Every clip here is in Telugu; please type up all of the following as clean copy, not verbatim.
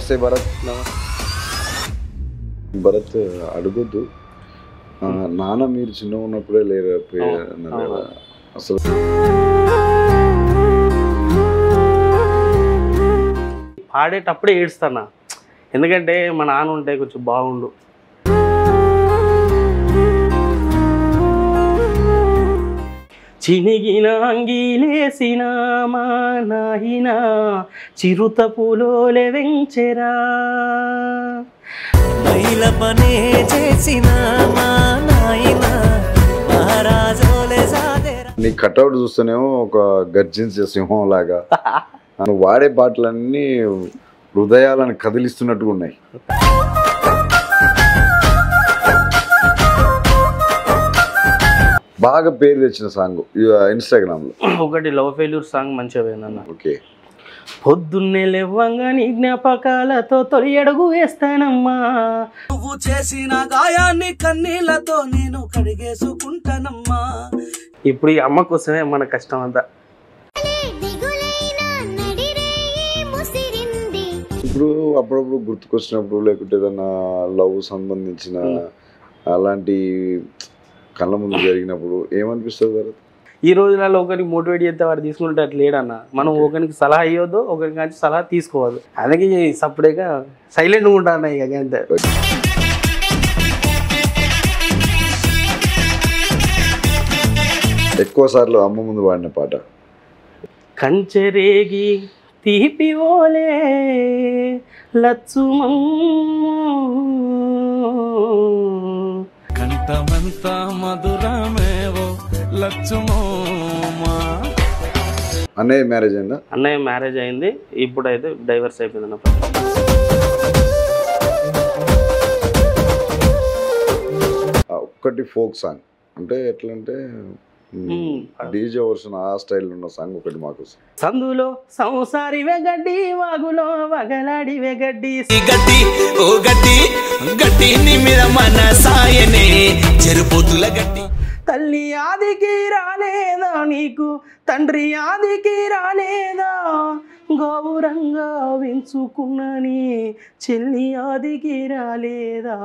నమస్తే భరత్. భరత్ అడుగుద్దు, నాన్న మీరు చిన్న ఉన్నప్పుడే లేరు అసలు. పాడేటప్పుడే ఏడుస్తానా, ఎందుకంటే మా నాన్న ఉంటే కొంచెం బాగుండు. చినిగిన అంగీలేసిన మా నాయన చిరుత పూలోలే వెంచెరా, మైల పనే చేసిన మా నాయన మహారాజోలే సాదెరా. నీ కట్అవుట్ చూస్తేనేమో ఒక గర్జించే సింహం లాగా నువ్వు వాడే పాటలన్నీ హృదయాలను కదిలిస్తున్నట్టుగా ఉన్నాయి. బాగా పేరు తెచ్చిన సాంగ్ ఇన్స్టాగ్రామ్ లో ఒకటి లవ్ ఫెయిల్యూర్ సాంగ్ మంచిగా పోయిందన్న. ఓకే. పొద్దున్నే లేవంగా నీ జ్ఞాపకాలతో తొలి అడుగు వేస్తానమ్మా, నువ్వు చేసిన గాయాన్ని కన్నీళ్లతో నేను కడిగేసుకుంటానమ్మా. ఇప్పుడు ఈ అమ్మ కోసమే మన కష్టం అంతా. ఇప్పుడు అప్పుడప్పుడు గుర్తుకొచ్చినప్పుడు లేకుంటే ఏదన్నా లవ్ సంబంధించిన అలాంటి కళ్ళ ముందు జరిగినప్పుడు ఏమనిపిస్తుంది భరత్? ఈ రోజులలో ఒకరికి మోటివేట్ చేస్తే వాడు తీసుకుంటే అట్లా లేడన్న. మనం ఒకరికి సలహా ఇవ్వద్దు, ఒకరికి నుంచి సలహా తీసుకోవద్దు. అందుకే సపరేట్గా సైలెంట్గా ఉంటాను ఇక అంతే. ఎక్కువ సార్లు అమ్మ ముందు పాడిన పాట కంచెరేగి తీపి ఓలే లచ్చుమం కంఠమంత మధురమేవో లచ్చుమోమా. అన్నయ్య మ్యారేజ్ అయిందా? అన్నయ్య మ్యారేజ్ అయింది, ఇప్పుడైతే డైవర్స్ అయిపోయింది అన్న. ఒక్కటి ఫోక్ సాంగ్ అంటే ఎట్లా అంటే డీజే వర్షన్ ఆ స్టైల్ ఉన్న సాంగ్ ఒకటి మాకు. సందులో సంసారి వెగడ్డి వాగులో వగలాడి వెగడ్డి గడ్డి ఓ గడ్డి గడ్డి నిమిర మన సాయనే చెరుపోతుల గడ్డి. తల్లి ఆదికి రాలేదా నీకు, తండ్రి ఆదికి రాలేదా, గౌరంగా వెంచుకున్నని చెల్లి ఆదికి రాలేదా.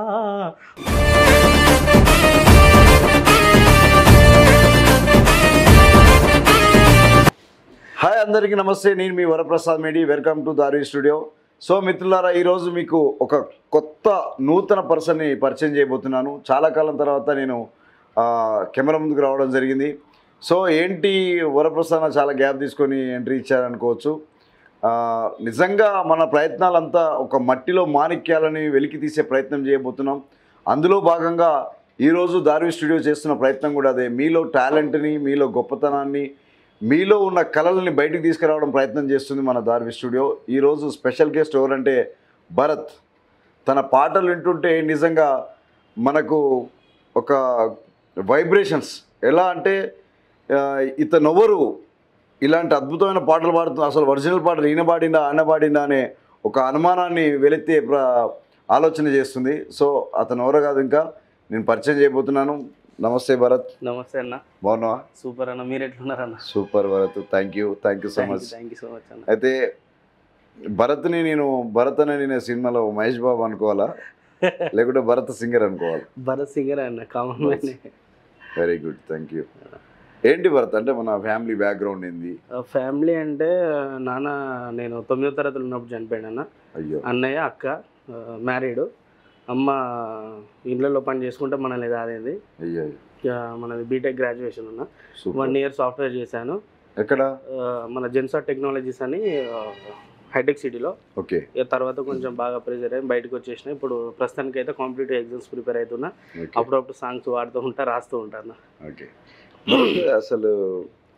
హాయ్ అందరికీ నమస్తే, నేను మీ వరప్రసాద్ మేడి. వెల్కమ్ టు దారి స్టూడియో. సో మిత్రులారా, ఈరోజు మీకు ఒక కొత్త నూతన పర్సన్ని పరిచయం చేయబోతున్నాను. చాలా కాలం తర్వాత నేను కెమెరా ముందుకు రావడం జరిగింది. సో ఏంటి వరప్రసాద్ చాలా గ్యాప్ తీసుకొని ఎంట్రీ ఇచ్చారనుకోవచ్చు. నిజంగా మన ప్రయత్నాలంతా ఒక మట్టిలో మాణిక్యాలని వెలికి తీసే ప్రయత్నం చేయబోతున్నాం. అందులో భాగంగా ఈరోజు దారి స్టూడియో చేస్తున్న ప్రయత్నం కూడా అదే. మీలో టాలెంట్ని, మీలో గొప్పతనాన్ని, మీలో ఉన్న కళల్ని బయటికి తీసుకురావడం ప్రయత్నం చేస్తుంది మన దారి స్టూడియో. ఈరోజు స్పెషల్ గెస్ట్ ఎవరంటే భరత్. తన పాటలు వింటుంటే నిజంగా మనకు ఒక వైబ్రేషన్స్. ఎలా అంటే ఇతనెవరు ఇలాంటి అద్భుతమైన పాటలు పాడుతున్నా, అసలు ఒరిజినల్ పాటలు ఈయన పాడిందా అనే ఒక అనుమానాన్ని వెలెత్తే ఆలోచన చేస్తుంది. సో అతను ఎవరో కాదు, ఇంకా నేను పరిచయం చేయబోతున్నాను. నమస్తే భరత్. నమస్తే అన్న. బాగున్నావా? సూపర్ అన్న, మీరు ఎట్లున్నారన్న? Super Bharat, thank you so much. Thank you so much అన్న. అయితే భరత్ని భరత్ అనే నేను సినిమాలో మహేష్ బాబు అనుకోవాలా లేకుంటే భరత్ సింగర్ అనుకోవాలి? భరత్ సింగర్ అన్న, common man. Very good, thank you. ఏంటి భరత్ అంటే మన ఫ్యామిలీ బ్యాక్గ్రౌండ్ ఏంది? ఫ్యామిలీ అంటే నాన్న నేను 9వ తరగతిలో ఉన్నప్పుడు చనిపోయాడు అన్న. అయ్యో. అన్నయ్య, అక్క మ్యారీడ్, అమ్మ ఇండ్లలో పని చేసుకుంటే మనల్ని దాదేది. అయ్యో. మనది బీటెక్ గ్రాడ్యుయేషన్ అన్న. 1 year సాఫ్ట్వేర్ చేశాను. ఎక్కడ? మన జెన్సార్ టెక్నాలజీస్ అని హైటెక్ సిటీలో. ఓకే. తర్వాత కొంచెం బాగా ప్రెజర్ అయ్యి బయటకు వచ్చేసిన. ఇప్పుడు ప్రస్తుతానికి అయితే కాంపిటేటివ్ ఎగ్జామ్స్ ప్రిపేర్ అవుతున్నా. అప్పుడప్పుడు సాంగ్స్ పాడుతూ ఉంటా, రాస్తూ ఉంటాను. ఓకే. అసలు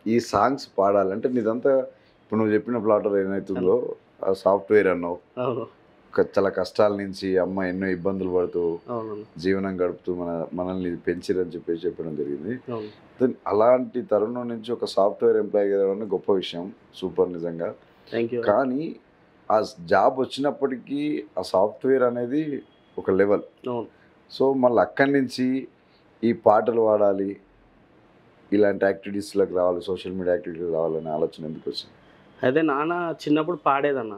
ఈ సాంగ్స్ పాడాలంటే నీదంతా ఇప్పుడు నువ్వు చెప్పిన ప్లాటర్ ఏమైతుందో సాఫ్ట్వేర్ అన్నావు. అవును. చాలా కష్టాల నుంచి అమ్మ ఎన్నో ఇబ్బందులు పడుతూ జీవనం గడుపుతూ మనల్ని పెంచిరని చెప్పడం జరిగింది. అలాంటి తరుణం నుంచి ఒక సాఫ్ట్వేర్ ఎంప్లాయీ అవ్వడం గొప్ప విషయం, సూపర్ నిజంగా. కానీ ఆ జాబ్ వచ్చినప్పటికీ ఆ సాఫ్ట్వేర్ అనేది ఒక లెవెల్. సో మళ్ళీ అక్కడి నుంచి ఈ పాటలు పాడాలి, ఇలాంటి యాక్టివిటీస్లోకి రావాలి, సోషల్ మీడియా యాక్టివిటీస్ రావాలనే ఆలోచన ఎందుకు వచ్చింది? అయితే నాన్న చిన్నప్పుడు పాడేదన్న,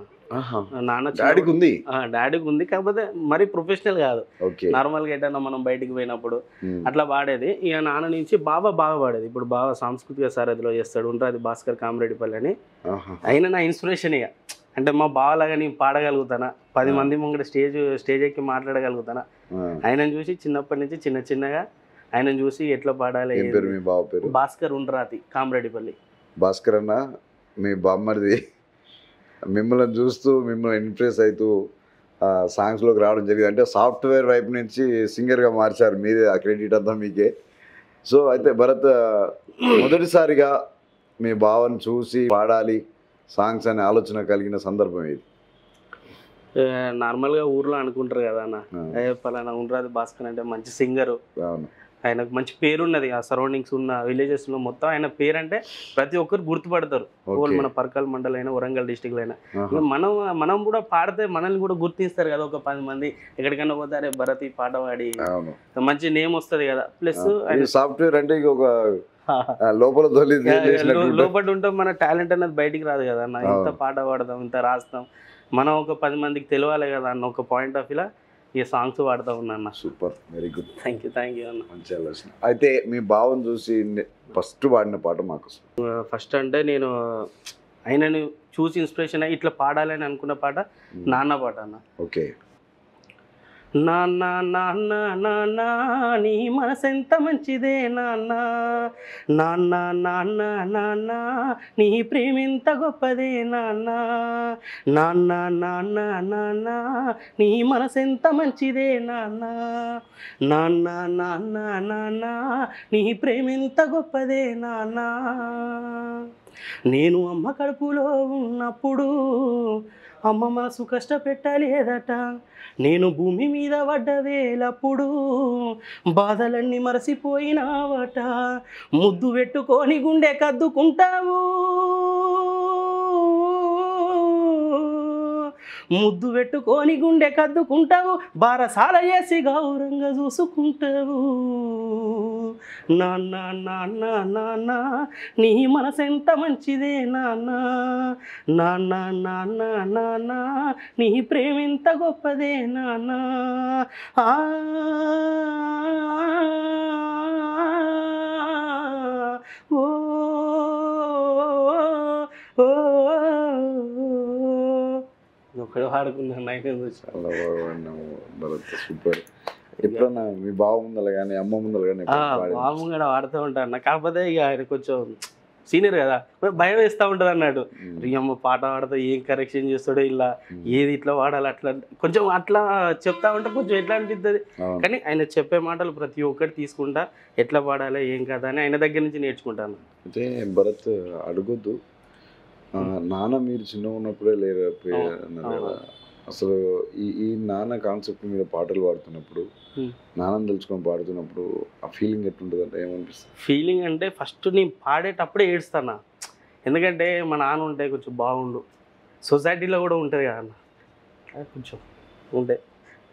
నాన్న డాడీకి ఉంది. డాడీకి ఉంది, కాకపోతే మరీ ప్రొఫెషనల్ కాదు, ఓకే. నార్మల్గా ఎటన్నా మనం బయటికి పోయినప్పుడు అట్లా పాడేది. ఇక నాన్న నుంచి బాగా పాడేది. ఇప్పుడు బాగా సాంస్కృతిక సారథిలో చేస్తాడు, ఉండ్రాది భాస్కర్ కామరెడ్డిపల్లి అని. అయినా నా ఇన్స్పిరేషన్ ఇక, అంటే మా బావలాగా నేను పాడగలుగుతానా, 10 మంది ముంగట స్టేజ్ ఎక్కి మాట్లాడగలుగుతానా. ఆయనను చూసి చిన్నప్పటి నుంచి చిన్నగా ఆయనను చూసి ఎట్లా పాడాలి. ఏం పేరు మీ బావ పేరు? భాస్కర్ ఉండ్రాతి కామరెడ్డిపల్లి. భాస్కర్ అన్న మీ బామ్మరిది మిమ్మల్ని చూస్తూ మిమ్మల్ని ఇంప్రెస్ అవుతూ సాంగ్స్లోకి రావడం జరిగింది. అంటే సాఫ్ట్వేర్ వైపు నుంచి సింగర్గా మార్చారు మీరే, ఆ క్రెడిట్ అంతా మీకే. సో అయితే భరత్, మొదటిసారిగా మీ బావని చూసి పాడాలి సాంగ్స్ అనే ఆలోచన కలిగిన సందర్భం ఇది? నార్మల్గా ఊర్లో అనుకుంటారు కదా అన్న, పలానా ఉండ్రాది భాస్కర్ అంటే మంచి సింగరు, అవును, ఆయనకు మంచి పేరు ఉన్నది, ఆ సరౌండింగ్స్ ఉన్న విలేజెస్లో మొత్తం ఆయన పేరు అంటే ప్రతి ఒక్కరు గుర్తుపడతారు. మన పర్కల్ మండల్ అయినా వరంగల్ డిస్టిక్ అయినా. మనం కూడా పాడితే మనల్ని కూడా గుర్తిస్తారు కదా, ఒక 10 మంది ఎక్కడికైనా పోతారే భరత్ ఈ పాట పాడి మంచి నేమ్ వస్తుంది కదా. ప్లస్ సాఫ్ట్వేర్ అంటే ఒక లోపల ఉంటే మన టాలెంట్ అనేది బయటికి రాదు కదా అన్న. ఇంత పాట పాడదాం, ఇంత రాస్తాం, మనం ఒక 10 మందికి తెలియాలి కదా అన్న, ఒక పాయింట్ ఆఫ్ వ్యూలా ఈ సాంగ్స్ పాడుతూ ఉన్నా. Super, very good, thank you అన్న. మంచి ఆలోచన. అయితే మీ భావం చూసి ఫస్ట్ పాడిన పాట మాకు? ఫస్ట్ అంటే నేను ఆయనను చూసి ఇన్స్పిరేషన్ అయ్యి ఇట్లా పాడాలని అనుకున్న పాట నాన్న పాట అన్న. ఓకే. నాన్న నాన్న నాన్న నీ మనసెంత మంచిదే నాన్న, నాన్న నాన్న నాన్న నీ ప్రేమెంత గొప్పదే నాన్న, నాన్న నాన్న నాన్న నీ మనసెంత మంచిదే నాన్న, నాన్న నాన్న నాన్న నీ ప్రేమెంత గొప్పదే నాన్న. నేను అమ్మ కడుపులో ఉన్నప్పుడు అమ్మ మనసు కష్టపెట్టలేదట, నేను భూమి మీద పడ్డ వేలప్పుడు బాధలన్నీ మరసిపోయినావట, ముద్దు పెట్టుకొని గుండె కద్దుకుంటావు, ముద్దు పెట్టుకొని గుండె కద్దుకుంటావు, బారసాల చేసి గౌరంగా చూసుకుంటావు, నాన్న నాన్న నాన్న నీ మనసెంత మంచిదే నాన్న, నాన్న నాన్న నాన్న నీ ప్రేమెంత గొప్పదే నాన్న. ఓ ఒకడు ఆడుకున్నాను. సూపర్. ఎప్పుడన్నా మీ బావ ముందర కానీ అమ్మ ముందర కానీ? బావ ముంగడ వాడుతూ ఉంటాను, కాకపోతే ఇక ఆయన కొంచెం సీనియర్ కదా, భయం వేస్తూ ఉంటుంది అన్నాడు. అమ్మ పాట పాడితే ఏం కరెక్షన్ చేస్తాడో, ఇలా ఏది ఇట్లా వాడాలి అట్లా కొంచెం అట్లా చెప్తా ఉంటే కొంచెం ఎట్లా అనిపిస్తుంది. కానీ ఆయన చెప్పే మాటలు ప్రతి ఒక్కటి తీసుకుంటా, ఎట్లా పాడాలి ఏం కదా అని ఆయన దగ్గర నుంచి నేర్చుకుంటాను. అంటే భరత్ అడగొద్దు, నాన్న మీరు చిన్నగా ఉన్నప్పుడే లేరు కదా అసలు. ఈ నాన్న కాన్సెప్ట్ మీద పాటలు పాడుతున్నప్పుడు, నాన్నని తెలుసుకొని పాడుతున్నప్పుడు ఆ ఫీలింగ్ ఎట్లుంటుంది అంటే ఏమనిపిస్తుంది? ఫీలింగ్ అంటే ఫస్ట్ నేను పాడేటప్పుడే ఏడుస్తాను, ఎందుకంటే మా నాన్న ఉంటే కొంచెం బాగుండు, సొసైటీలో కూడా ఉంటుంది కదా అన్న, కొంచెం ఉంటే.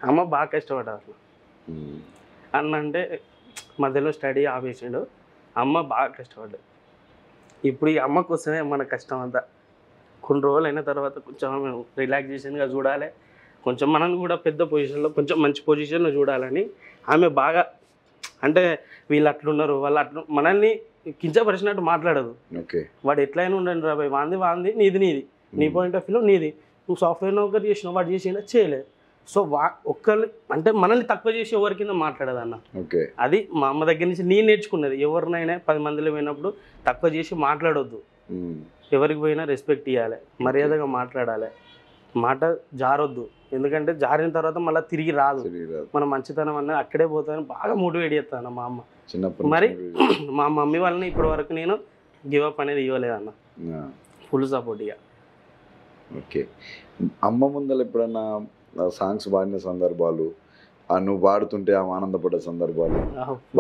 అమ్మ బాగా కష్టపడ్డారు అన్న, అంటే మధ్యలో స్టడీ ఆపేసిండు, అమ్మ బాగా కష్టపడ్డాడు. ఇప్పుడు ఈ అమ్మ కోసమే మన కష్టం అంతా. కొన్ని రోజులు అయిన తర్వాత కొంచెం రిలాక్సేషన్గా చూడాలి, కొంచెం మనల్ని కూడా పెద్ద పొజిషన్లో కొంచెం మంచి పొజిషన్లో చూడాలని ఆమె బాగా, అంటే వీళ్ళు అట్లున్నారు వాళ్ళు అట్లా మనల్ని కించపరిచినట్టు మాట్లాడదు. ఓకే, వాడు ఎట్లయినా ఉండండి రాబాయ్, వాంది నీది, నీ పాయింట్ ఆఫ్ వ్యూలో నీది, నువ్వు సాఫ్ట్వేర్ నౌకర్ చేసినావు, వాడు చేసినా చేయలేదు. సో ఒక్కళ్ళు అంటే మనల్ని తక్కువ చేసి ఎవరి కింద మాట్లాడదు అన్న. ఓకే, అది మా అమ్మ దగ్గర నుంచి నేను నేర్చుకున్నది. ఎవరినైనా 10 మందిలో పోయినప్పుడు తక్కువ చేసి మాట్లాడొద్దు, ఎవరికి పోయినా రెస్పెక్ట్ ఇవ్వాలి, మర్యాదగా మాట్లాడాలి, మాట జారొద్దు, ఎందుకంటే జారిన తర్వాత మళ్ళీ తిరిగి రాదు. మన మంచితనం అన్నది అక్కడే పోతానని బాగా మోటివేట్ చేస్తాను మా అమ్మ. మరి మా మమ్మీ వాళ్ళని ఇప్పటి వరకు నేను గివప్ అనేది ఇవ్వలేదన్న, ఫుల్ సపోర్ట్ ఇక. ఓకే, అమ్మ ముందర ఎప్పుడన్నా సాంగ్స్ పాడిన సందర్భాలు, నువ్వు పాడుతుంటే ఆమె ఆనందపడ్డ సందర్భాలు,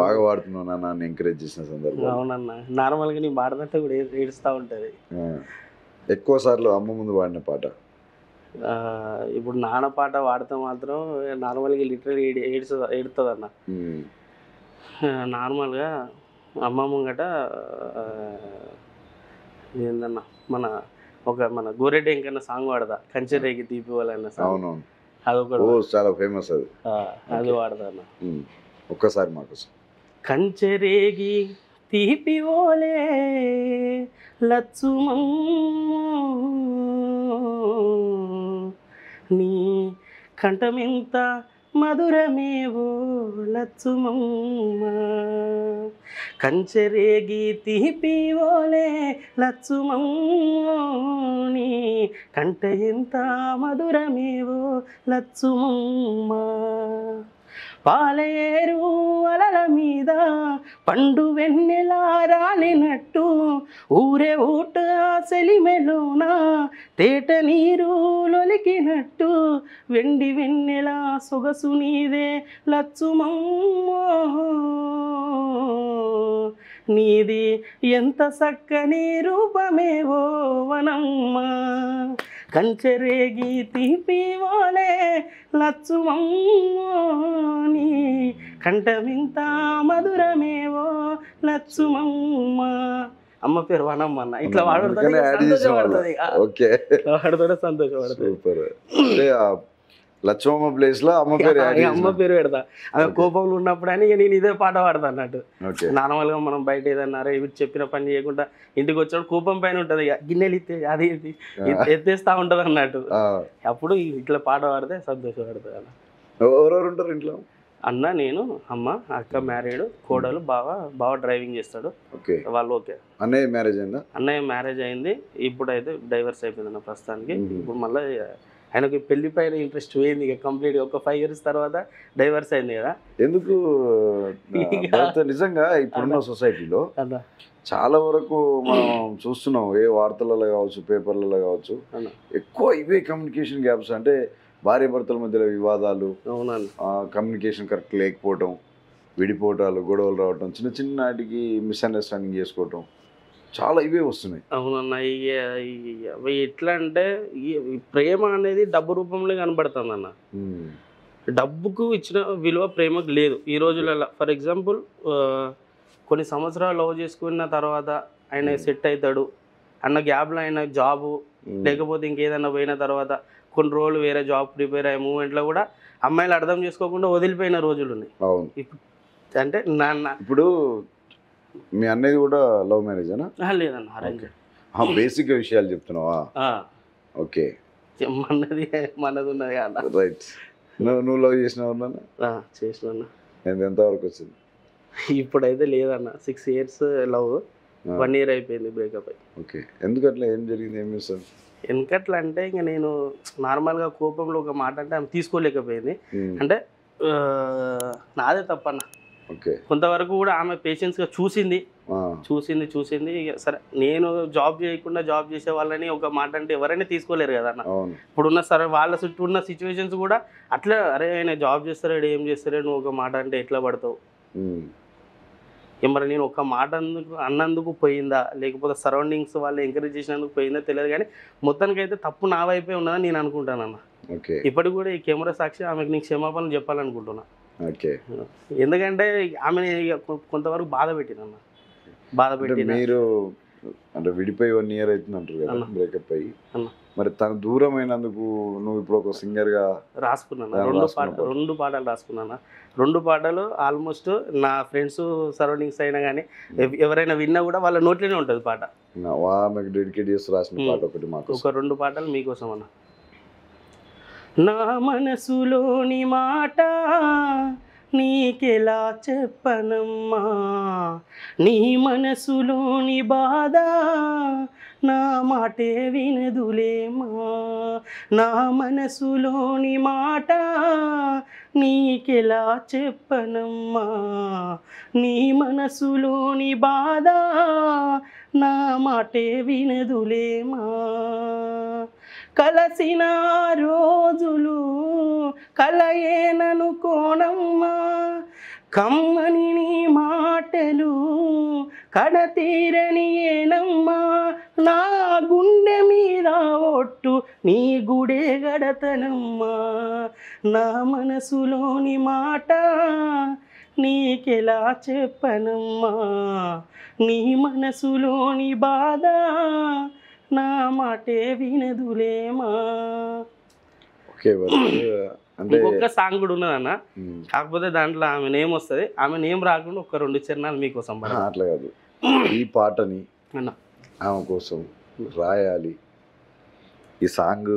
బాగా పాడుతున్నావు నాన్న ఎంకరేజ్ చేసిన సందర్భాలు? అవునన్నా, నార్మల్గా నీ పాడుతుంటే కూడా ఏడుస్తూ ఉంటుంది. ఎక్కువ సార్లు అమ్మ ముందు పాడిన పాట? ఇప్పుడు నాన్న పాట పాడితే మాత్రం నార్మల్గా లిటరల్ ఏడుతుంది అన్న. నార్మల్గా అమ్మ ముంగట ఏందన్నా మన ఒక మన గోరెడ్డి ఇంకన్నా సాంగ్ వాడదా, కంచె రేగి తీపి వాళ్ళన్న సాంగ్, అవునవును. అదొకటి చాలా ఫేమస్ అది. అది వాడదా అన్న. ఒక్కసారి మాకు కంచె రేగి తీపి ఓలే లచ్చుమం నీ కంఠమెంత మధురమేవో లచ్చుమమ్మ, కంచె రేగి తీపి ఓలే లచ్చుమమ్మ నీ కంఠ ఎంత మధురమేవో లచ్చుమమ్మ, పాలేరు అలల మీద పండు వెన్నెలా రాలినట్టు ఊరే ఊట సెలిమెలోన తేట నీరు లొలికినట్టు వెండి వెన్నెల సొగసు నీదే లచ్చుమమ్మ, నీది ఎంత చక్కని రూపమేవో వనమ్మ, కంచె రేగి తీపి వాలే లచ్చుమమ్మ నీ కంఠమింత మధురమేవో లచ్చుమమ్మ. అమ్మ పేరు వనమ్మ అన్న. ఇట్లా వాడుతుంది సంతోషపడుతుంది. సూపర్. లచ్చమ్మ ప్లేస్ లో అమ్మ పేరు పెడతా. ఆమె కోపంలో ఉన్నప్పుడు అని నేను ఇదే పాట పాడతా అన్నట్టు. నార్మల్ గా మనం బయట ఏదన్నా ఇవి చెప్పిన పని చేయకుండా ఇంటికి వచ్చినప్పుడు కోపం పైన ఉంటది, గిన్నెలు అది ఎత్తేస్తా ఉంటది అన్నట్టు. అప్పుడు ఇట్లా పాట పాడితే సంతోషపడుతుంది అన్న. ఎవరెవరు ఉంటారు ఇంట్లో? అన్న, నేను, అమ్మ, అక్క మ్యారీడ్, కోడలు, బావ డ్రైవింగ్ చేస్తాడు. వాళ్ళు ఓకే. అన్నయ్య మ్యారేజ్ అయిందా? అన్నయ్య మ్యారేజ్ అయింది, ఇప్పుడైతే డైవర్స్ అయిపోయింది అన్న ప్రస్తుతానికి. ఇప్పుడు మళ్ళీ ఆయనకి పెళ్లి పైన ఇంట్రెస్ట్ పోయింది ఇక కంప్లీట్. ఒక 5 years తర్వాత డైవర్స్ అయింది కదా. ఎందుకు నిజంగా ఇప్పుడున్న సొసైటీలో చాలా వరకు మనం చూస్తున్నాం, ఏ వార్తలలో కావచ్చు, పేపర్లలో కావచ్చు, ఎక్కువ ఇవే కమ్యూనికేషన్ గ్యాప్స్. అంటే భార్య భర్తల మధ్యలో వివాదాలు, కమ్యూనికేషన్ కరెక్ట్ లేకపోవటం, విడిపోవటాలు, గొడవలు రావటం, చిన్న చిన్నటికి మిస్అండర్స్టాండింగ్ చేసుకోవటం, చాలా ఇవే వస్తున్నాయి. అవునన్న. అవి ఎట్లా అంటే ప్రేమ అనేది డబ్బు రూపంలో కనబడుతుంది అన్న. డబ్బుకు ఇచ్చిన విలువ ప్రేమకు లేదు ఈ రోజులలో. ఫర్ ఎగ్జాంపుల్, కొన్ని సంవత్సరాలు లవ్ చేసుకున్న తర్వాత ఆయన సెట్ అవుతాడు అన్న గ్యాప్లో ఆయన జాబు లేకపోతే ఇంకేదన్నా పోయిన తర్వాత కొన్ని రోజులు వేరే జాబ్ ప్రిపేర్ అయ్యే మూమెంట్లో కూడా అమ్మాయిలు అర్థం చేసుకోకుండా వదిలిపోయిన రోజులు ఉన్నాయి. అంటే ఇప్పుడు మీ అన్నది కూడా లవ్ మ్యారేజ్ అనా? లేదన్న, అరేంజ్. బేసిక్ విషయాలు చెప్తున్నావా? ఓకే. మనది ఉన్నది కదా. రైట్. నువ్వు లవ్ చేసినావు? చేసిన. ఎంతవరకు వచ్చింది? ఇప్పుడైతే లేదన్న. 6 years లవ్, 1 year అయిపోయింది బ్రేకప్ అయ్యి. ఓకే. ఎందుకట్లా? ఏం జరిగింది? ఏం చేస్తాను? ఎందుకట్లా అంటే ఇంకా నేను నార్మల్గా కోపంలో ఒక మాట అంటే ఆమె తీసుకోలేకపోయింది. అంటే నాదే తప్పన్న. కొంతవరకు కూడా ఆమె పేషెన్స్గా చూసింది. సరే, నేను జాబ్ చేయకుండా జాబ్ చేసే వాళ్ళని ఒక మాట అంటే ఎవరైనా తీసుకోలేరు కదా అన్న. ఇప్పుడున్న సరే వాళ్ళ చుట్టూ ఉన్న సిచ్యువేషన్స్ కూడా అట్లా, అరే ఆయన జాబ్ చేస్తాడు, ఏం చేస్తాడే, నువ్వు ఒక మాట అంటే ఎట్లా పడతావు, మరి నేను ఒక మాట అన్నందుకు పోయిందా లేకపోతే సరౌండింగ్స్ వాళ్ళు ఎంకరేజ్ చేసినందుకు పోయిందా తెలియదు, కానీ మొత్తానికి అయితే తప్పు నా వైపే ఉన్నదని నేను అనుకుంటాను అన్న. ఇప్పటికి కూడా ఈ కెమెరా సాక్షి ఆమెకు నీకు క్షమాపణలు చెప్పాలనుకుంటున్నా. ఎందుకంటే ఆమె కొంతవరకు బాధ పెట్టిన. మీరు అంటే విడిపోయి 1 year అవుతుంది అంటారు కదా, బ్రేకప్ అయ్యి. మరి తను దూరం అయినందుకు నువ్వు ఇప్పుడు ఒక సింగర్ గా రాసుకున్నాను. 2 పాటలు రాసుకున్నాను. 2 పాటలు ఆల్మోస్ట్ నా ఫ్రెండ్స్ సరౌండింగ్స్ అయినా కానీ ఎవరైనా విన్నా కూడా వాళ్ళ నోట్లోనే ఉంటుంది పాట. డెడికేట్ చేసి రాసిన పాట ఒకటి మాకు. ఒక 2 పాటలు మీకోసం అన్న. నా మనసులోని మాట నీకెలా చెప్పనమ్మా, నీ మనసులోని బాధ నా మాటే వినదులేమా, నా మనసులోని మాట నీకెలా చెప్పనమ్మా, నీ మనసులోని బాధ నా మాటే వినదులేమా, కలసిన రోజులు కలయేననుకోనమ్మా, కమ్మని నీ మాటలు కడతీరని ఏనమ్మా, నా గుండె మీద ఒట్టు నీ గుడే గడతనమ్మా, నా మనసులోని మాట నీకెలా చెప్పనమ్మా, నీ మనసులోని బాధ నా మాటే వినదులేమా. ఓకే అంటే ఇంకొక సాంగ్ కూడా ఉన్నదన్న, కాకపోతే దాంట్లో ఆమె నేమ్ వస్తుంది, ఆమె నేమ్ రాకుండా ఒక 2 చరణాలు మీకోసం అట్లా కాదు, ఈ పాటని అన్న ఆమె కోసం రాయాలి, ఈ సాంగ్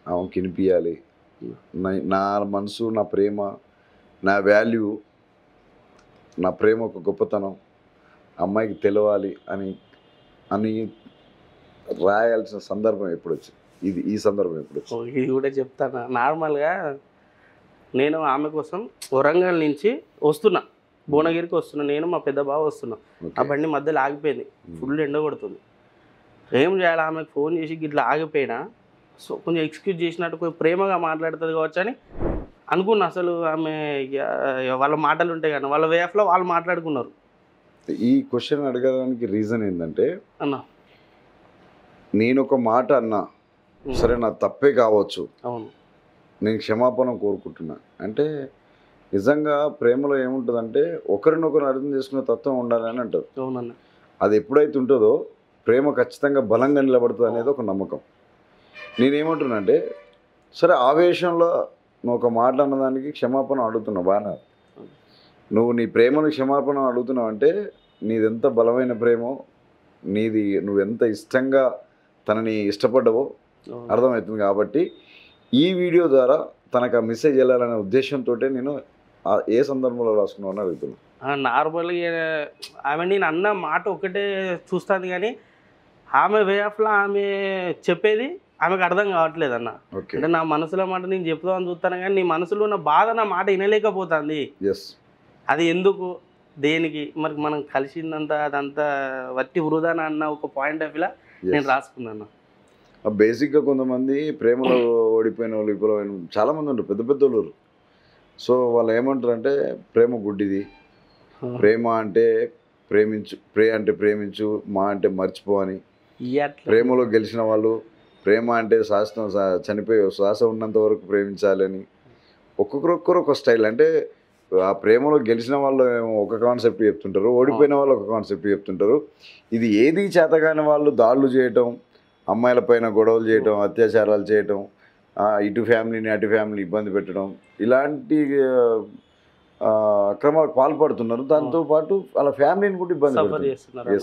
ఆమెకి వినిపించాలి, నా మనసు, నా ప్రేమ, నా వాల్యూ, నా ప్రేమ ఒక గొప్పతనం అమ్మాయికి తెలవాలి అని అని రాయాల్సిన సందర్భం ఎప్పుడు వచ్చింది? ఈ సందర్భం ఎప్పుడు వచ్చింది? ఇది కూడా చెప్తాను. నార్మల్గా నేను ఆమె కోసం వరంగల్ నుంచి వస్తున్నా, భువనగిరికి వస్తున్నా, నేను మా పెద్ద బావ వస్తున్నా. ఆ బండి మధ్యలో ఆగిపోయింది, ఫుల్ ఎండ కొడుతుంది. ఏం చేయాలి, ఆమెకు ఫోన్ చేసి ఇట్లా ఆగిపోయినా, సో కొంచెం ఎక్స్క్యూజ్ చేసినట్టు కొంచెం ప్రేమగా మాట్లాడుతుంది కావచ్చు అని అనుకున్నా. అసలు ఆమె వాళ్ళ మాటలు ఉంటాయి కానీ వాళ్ళ వే ఆఫ్లో వాళ్ళు మాట్లాడుకున్నారు. ఈ క్వశ్చన్ అడగడానికి రీజన్ ఏంటంటే, అన్న నేను ఒక మాట అన్నా, సరే నా తప్పే కావచ్చు, అవును, నేను క్షమాపణ కోరుకుంటున్నా అంటే, నిజంగా ప్రేమలో ఏముంటుందంటే ఒకరినొకరు అర్థం చేసుకునే తత్వం ఉండాలని అంటారు. అవునన్న, అది ఎప్పుడైతే ఉంటుందో ప్రేమ ఖచ్చితంగా బలంగా నిలబడుతుంది అనేది ఒక నమ్మకం. నేనేమంటున్నా అంటే, సరే ఆవేశంలో నువ్వు ఒక మాట అన్నదానికి క్షమాపణ అడుగుతున్నావు, బాగా నువ్వు నీ ప్రేమను క్షమాపణ అడుగుతున్నావు అంటే నీదెంత బలమైన ప్రేమో, నీది నువ్వెంత ఇష్టంగా తనని ఇష్టపడ్డావో అర్థమవుతుంది. కాబట్టి ఈ వీడియో ద్వారా తనకు ఆ మెసేజ్ వెళ్ళాలనే ఉద్దేశంతో నేను ఏ సందర్భంలో రాసుకున్నావు అని అడుగుతున్నాను. నార్మల్గా ఆమె నేను అన్న మాట ఒకటే చూస్తుంది కానీ ఆమె వే ఆఫ్లో ఆమె చెప్పేది ఆమెకు అర్థం కావట్లేదు అన్న. అంటే నా మనసులో మాట నేను చెప్తామని చూస్తాను కానీ నీ మనసులో ఉన్న బాధ నా మాట వినలేకపోతుంది. అది ఎందుకు, దేనికి, మరి మనం కలిసిందంతా అదంతా వట్టి వృధాన అన్న ఒక పాయింట్ ఆఫ్ వ్యూలా నేను రాసుకున్నాను. బేసిక్గా కొంతమంది ప్రేమలో ఓడిపోయిన వాళ్ళు, విఫలమైన చాలామంది ఉంటారు, పెద్ద పెద్ద వాళ్ళు. సో వాళ్ళు ఏమంటారు అంటే, ప్రేమ గుడ్డిది, ప్రేమ అంటే ప్రేమించు, అంటే ప్రేమించు, మా అంటే మర్చిపో అని. ప్రేమలో గెలిచిన వాళ్ళు, ప్రేమ అంటే శాస్త్రం చనిపోయి శ్వాస ఉన్నంత వరకు ప్రేమించాలని, ఒక్కొక్కరు ఒక స్టైల్. అంటే ఆ ప్రేమలో గెలిచిన వాళ్ళు ఒక కాన్సెప్ట్ చెప్తుంటారు, ఓడిపోయిన వాళ్ళు ఒక కాన్సెప్ట్ చెప్తుంటారు. ఇది ఏది చేతగాని వాళ్ళు దాడులు చేయటం, అమ్మాయిల పైన గొడవలు చేయటం, అత్యాచారాలు చేయటం, ఇటు ఫ్యామిలీని అటు ఫ్యామిలీ ఇబ్బంది పెట్టడం, ఇలాంటి అక్రమాలకు పాల్పడుతున్నారు. దాంతోపాటు వాళ్ళ ఫ్యామిలీని కూడా ఇబ్బంది పెడుతున్నారు.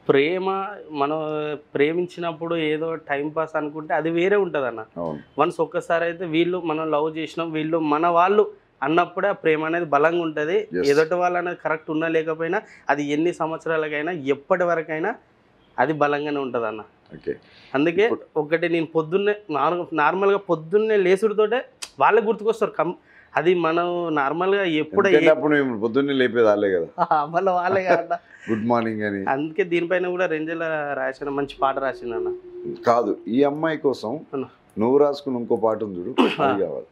ప్రేమ మనం ప్రేమించినప్పుడు ఏదో టైం పాస్ అనుకుంటే అది వేరే ఉంటుంది అన్న. వన్స్ ఒక్కసారి అయితే వీళ్ళు మనం లవ్ చేసినాం, వీళ్ళు మన వాళ్ళు అన్నప్పుడే ఆ ప్రేమ అనేది బలంగా ఉంటుంది. ఎదుటి వాళ్ళు అనేది కరెక్ట్ ఉన్నా లేకపోయినా అది ఎన్ని సంవత్సరాలకైనా ఎప్పటి వరకైనా అది బలంగానే ఉంటుంది అన్న. అందుకే ఒకటి నేను పొద్దున్నే నార్మల్గా పొద్దున్నే లేసుడితోటే వాళ్ళే గుర్తుకొస్తారు. అది మనం నార్మల్గా ఎప్పుడైనా పొద్దున్నే లేపేది వాళ్ళే కదా, మళ్ళీ వాళ్ళే కదా గుడ్ మార్నింగ్ అని. అందుకే దీనిపైన కూడా రెంజల రాసిన మంచి పాట రాసింది అన్న. కాదు, ఈ అమ్మాయి కోసం నువ్వు రాసుకున్న ఇంకో పాట ఉంది చూడు, అది కావాలి.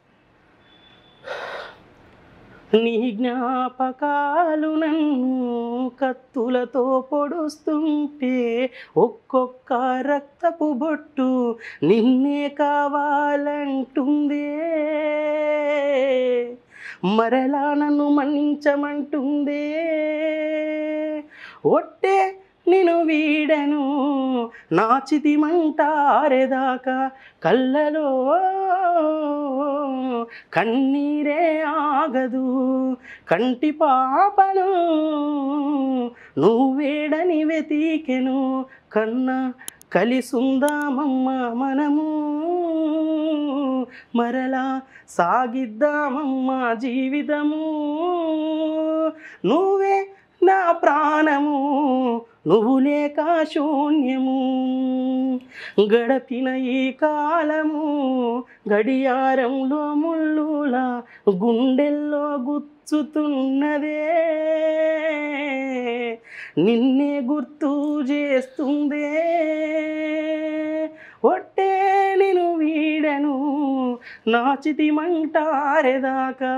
నీ జ్ఞాపకాలు నన్ను కత్తులతో పొడుస్తుంటే, ఒక్కొక్క రక్తపు బొట్టు నిన్నే కావాలంటుందే, మరలా నన్ను మన్నించమంటుందే, ఒట్టే నేను వీడను నా చితి మంటారేదాకా, కళ్ళలో కన్నీరే ఆగదు, కంటి పాపను నువ్వేడని వెతికెను, కన్నా కలిసుందామమ్మ మనము, మరలా సాగిద్దామమ్మ జీవితము, నువ్వే నా ప్రాణము, నువ్వు లేక శూన్యము, గడపిన ఈ కాలము గడియారంలో ముళ్ళులా గుండెల్లో గుచ్చుతున్నదే, నిన్నే గుర్తు చేస్తుందే, ఒట్టే నేను వీడను నా చితి మంటారేదాకా.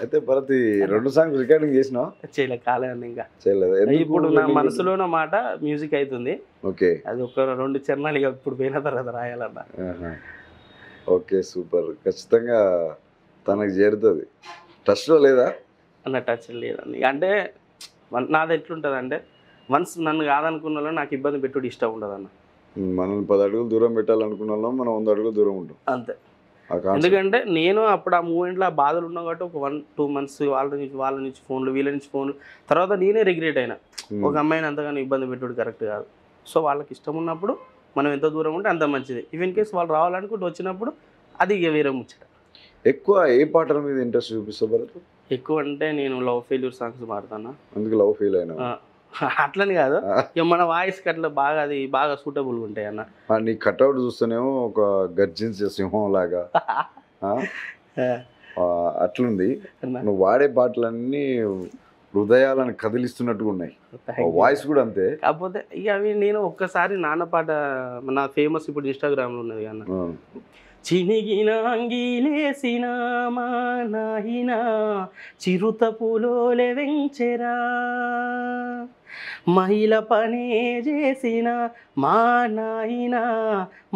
అయితే భరత్ 2 సాంగ్స్ రికార్డింగ్ చేసినావా? చేయలే, కాలేదండి ఇంకా చేయలేదు. ఇప్పుడు నా మనసులోన మాట మ్యూజిక్ అవుతుంది. ఓకే, అది ఒక 2 చరణాలు ఇక ఇప్పుడు పోయిన తర్వాత రాయాలన్న. Okay, super. ఖచ్చితంగా తనకు చేరుతుంది. టచ్లో లేదా అన్న? టచ్ లేదండి. అంటే నాది ఎట్లుంటుంది అంటే, వన్స్ నన్ను కాదనుకున్న వాళ్ళు నాకు ఇబ్బంది పెట్టుడు ఇష్టం ఉండదు అన్న. మనల్ని 10 అడుగులు దూరం పెట్టాలనుకున్న వాళ్ళం మనం 100 అడుగులు దూరం ఉంటాం అంతే. ఆ కాన్సెప్ట్. ఎందుకంటే నేను అప్పుడు ఆ మూమెంట్లో ఆ బాధలు ఉన్నా కాబట్టి ఒక 1-2 months వాళ్ళ నుంచి ఫోన్లు వీళ్ళ నుంచి ఫోన్లు, తర్వాత నేనే రిగ్రెట్ అయినా ఒక అమ్మాయిని అంతగానో ఇబ్బంది పెట్టుడు కరెక్ట్ కాదు. సో వాళ్ళకి ఇష్టం ఉన్నప్పుడు మనం ఎంత దూరం ఉంటే అంత మంచిది. ఈవెన్ కేస్ వాళ్ళు రావాలనుకుంటూ వచ్చినప్పుడు అది ఇక వేరే ముచ్చట. ఎక్కువ ఏ పాటల మీద ఇంట్రెస్ట్ చూపిస్తావు భరత్? ఎక్కువ అంటే నేను లవ్ ఫెయిల్యూర్ సాంగ్స్ పాడతాను. అందుకు లవ్ ఫెయిల్ అయినా? అట్లని కాదు, ఇక మన వాయిస్కి అట్లా బాగా అది బాగా సూటబుల్గా ఉంటాయి అన్న. నీ కట్అవుట్ చూస్తేనేమో ఒక గర్జించే సింహం లాగా అట్లుంది. నువ్వు వాడే పాటలన్నీ హృదయాలను కదిలిస్తున్నట్టుగా ఉన్నాయి, వాయిస్ కూడా అంతే. కాకపోతే ఇక అవి నేను ఒక్కసారి నాన్న పాట నా ఫేమస్ ఇప్పుడు ఇన్స్టాగ్రామ్లో ఉన్నది అన్న. చినిగిన అంగీలేసిన మా నాయన చిరుత పూలోలే వెంచెరా, మహిళ పనే చేసిన మా నాయన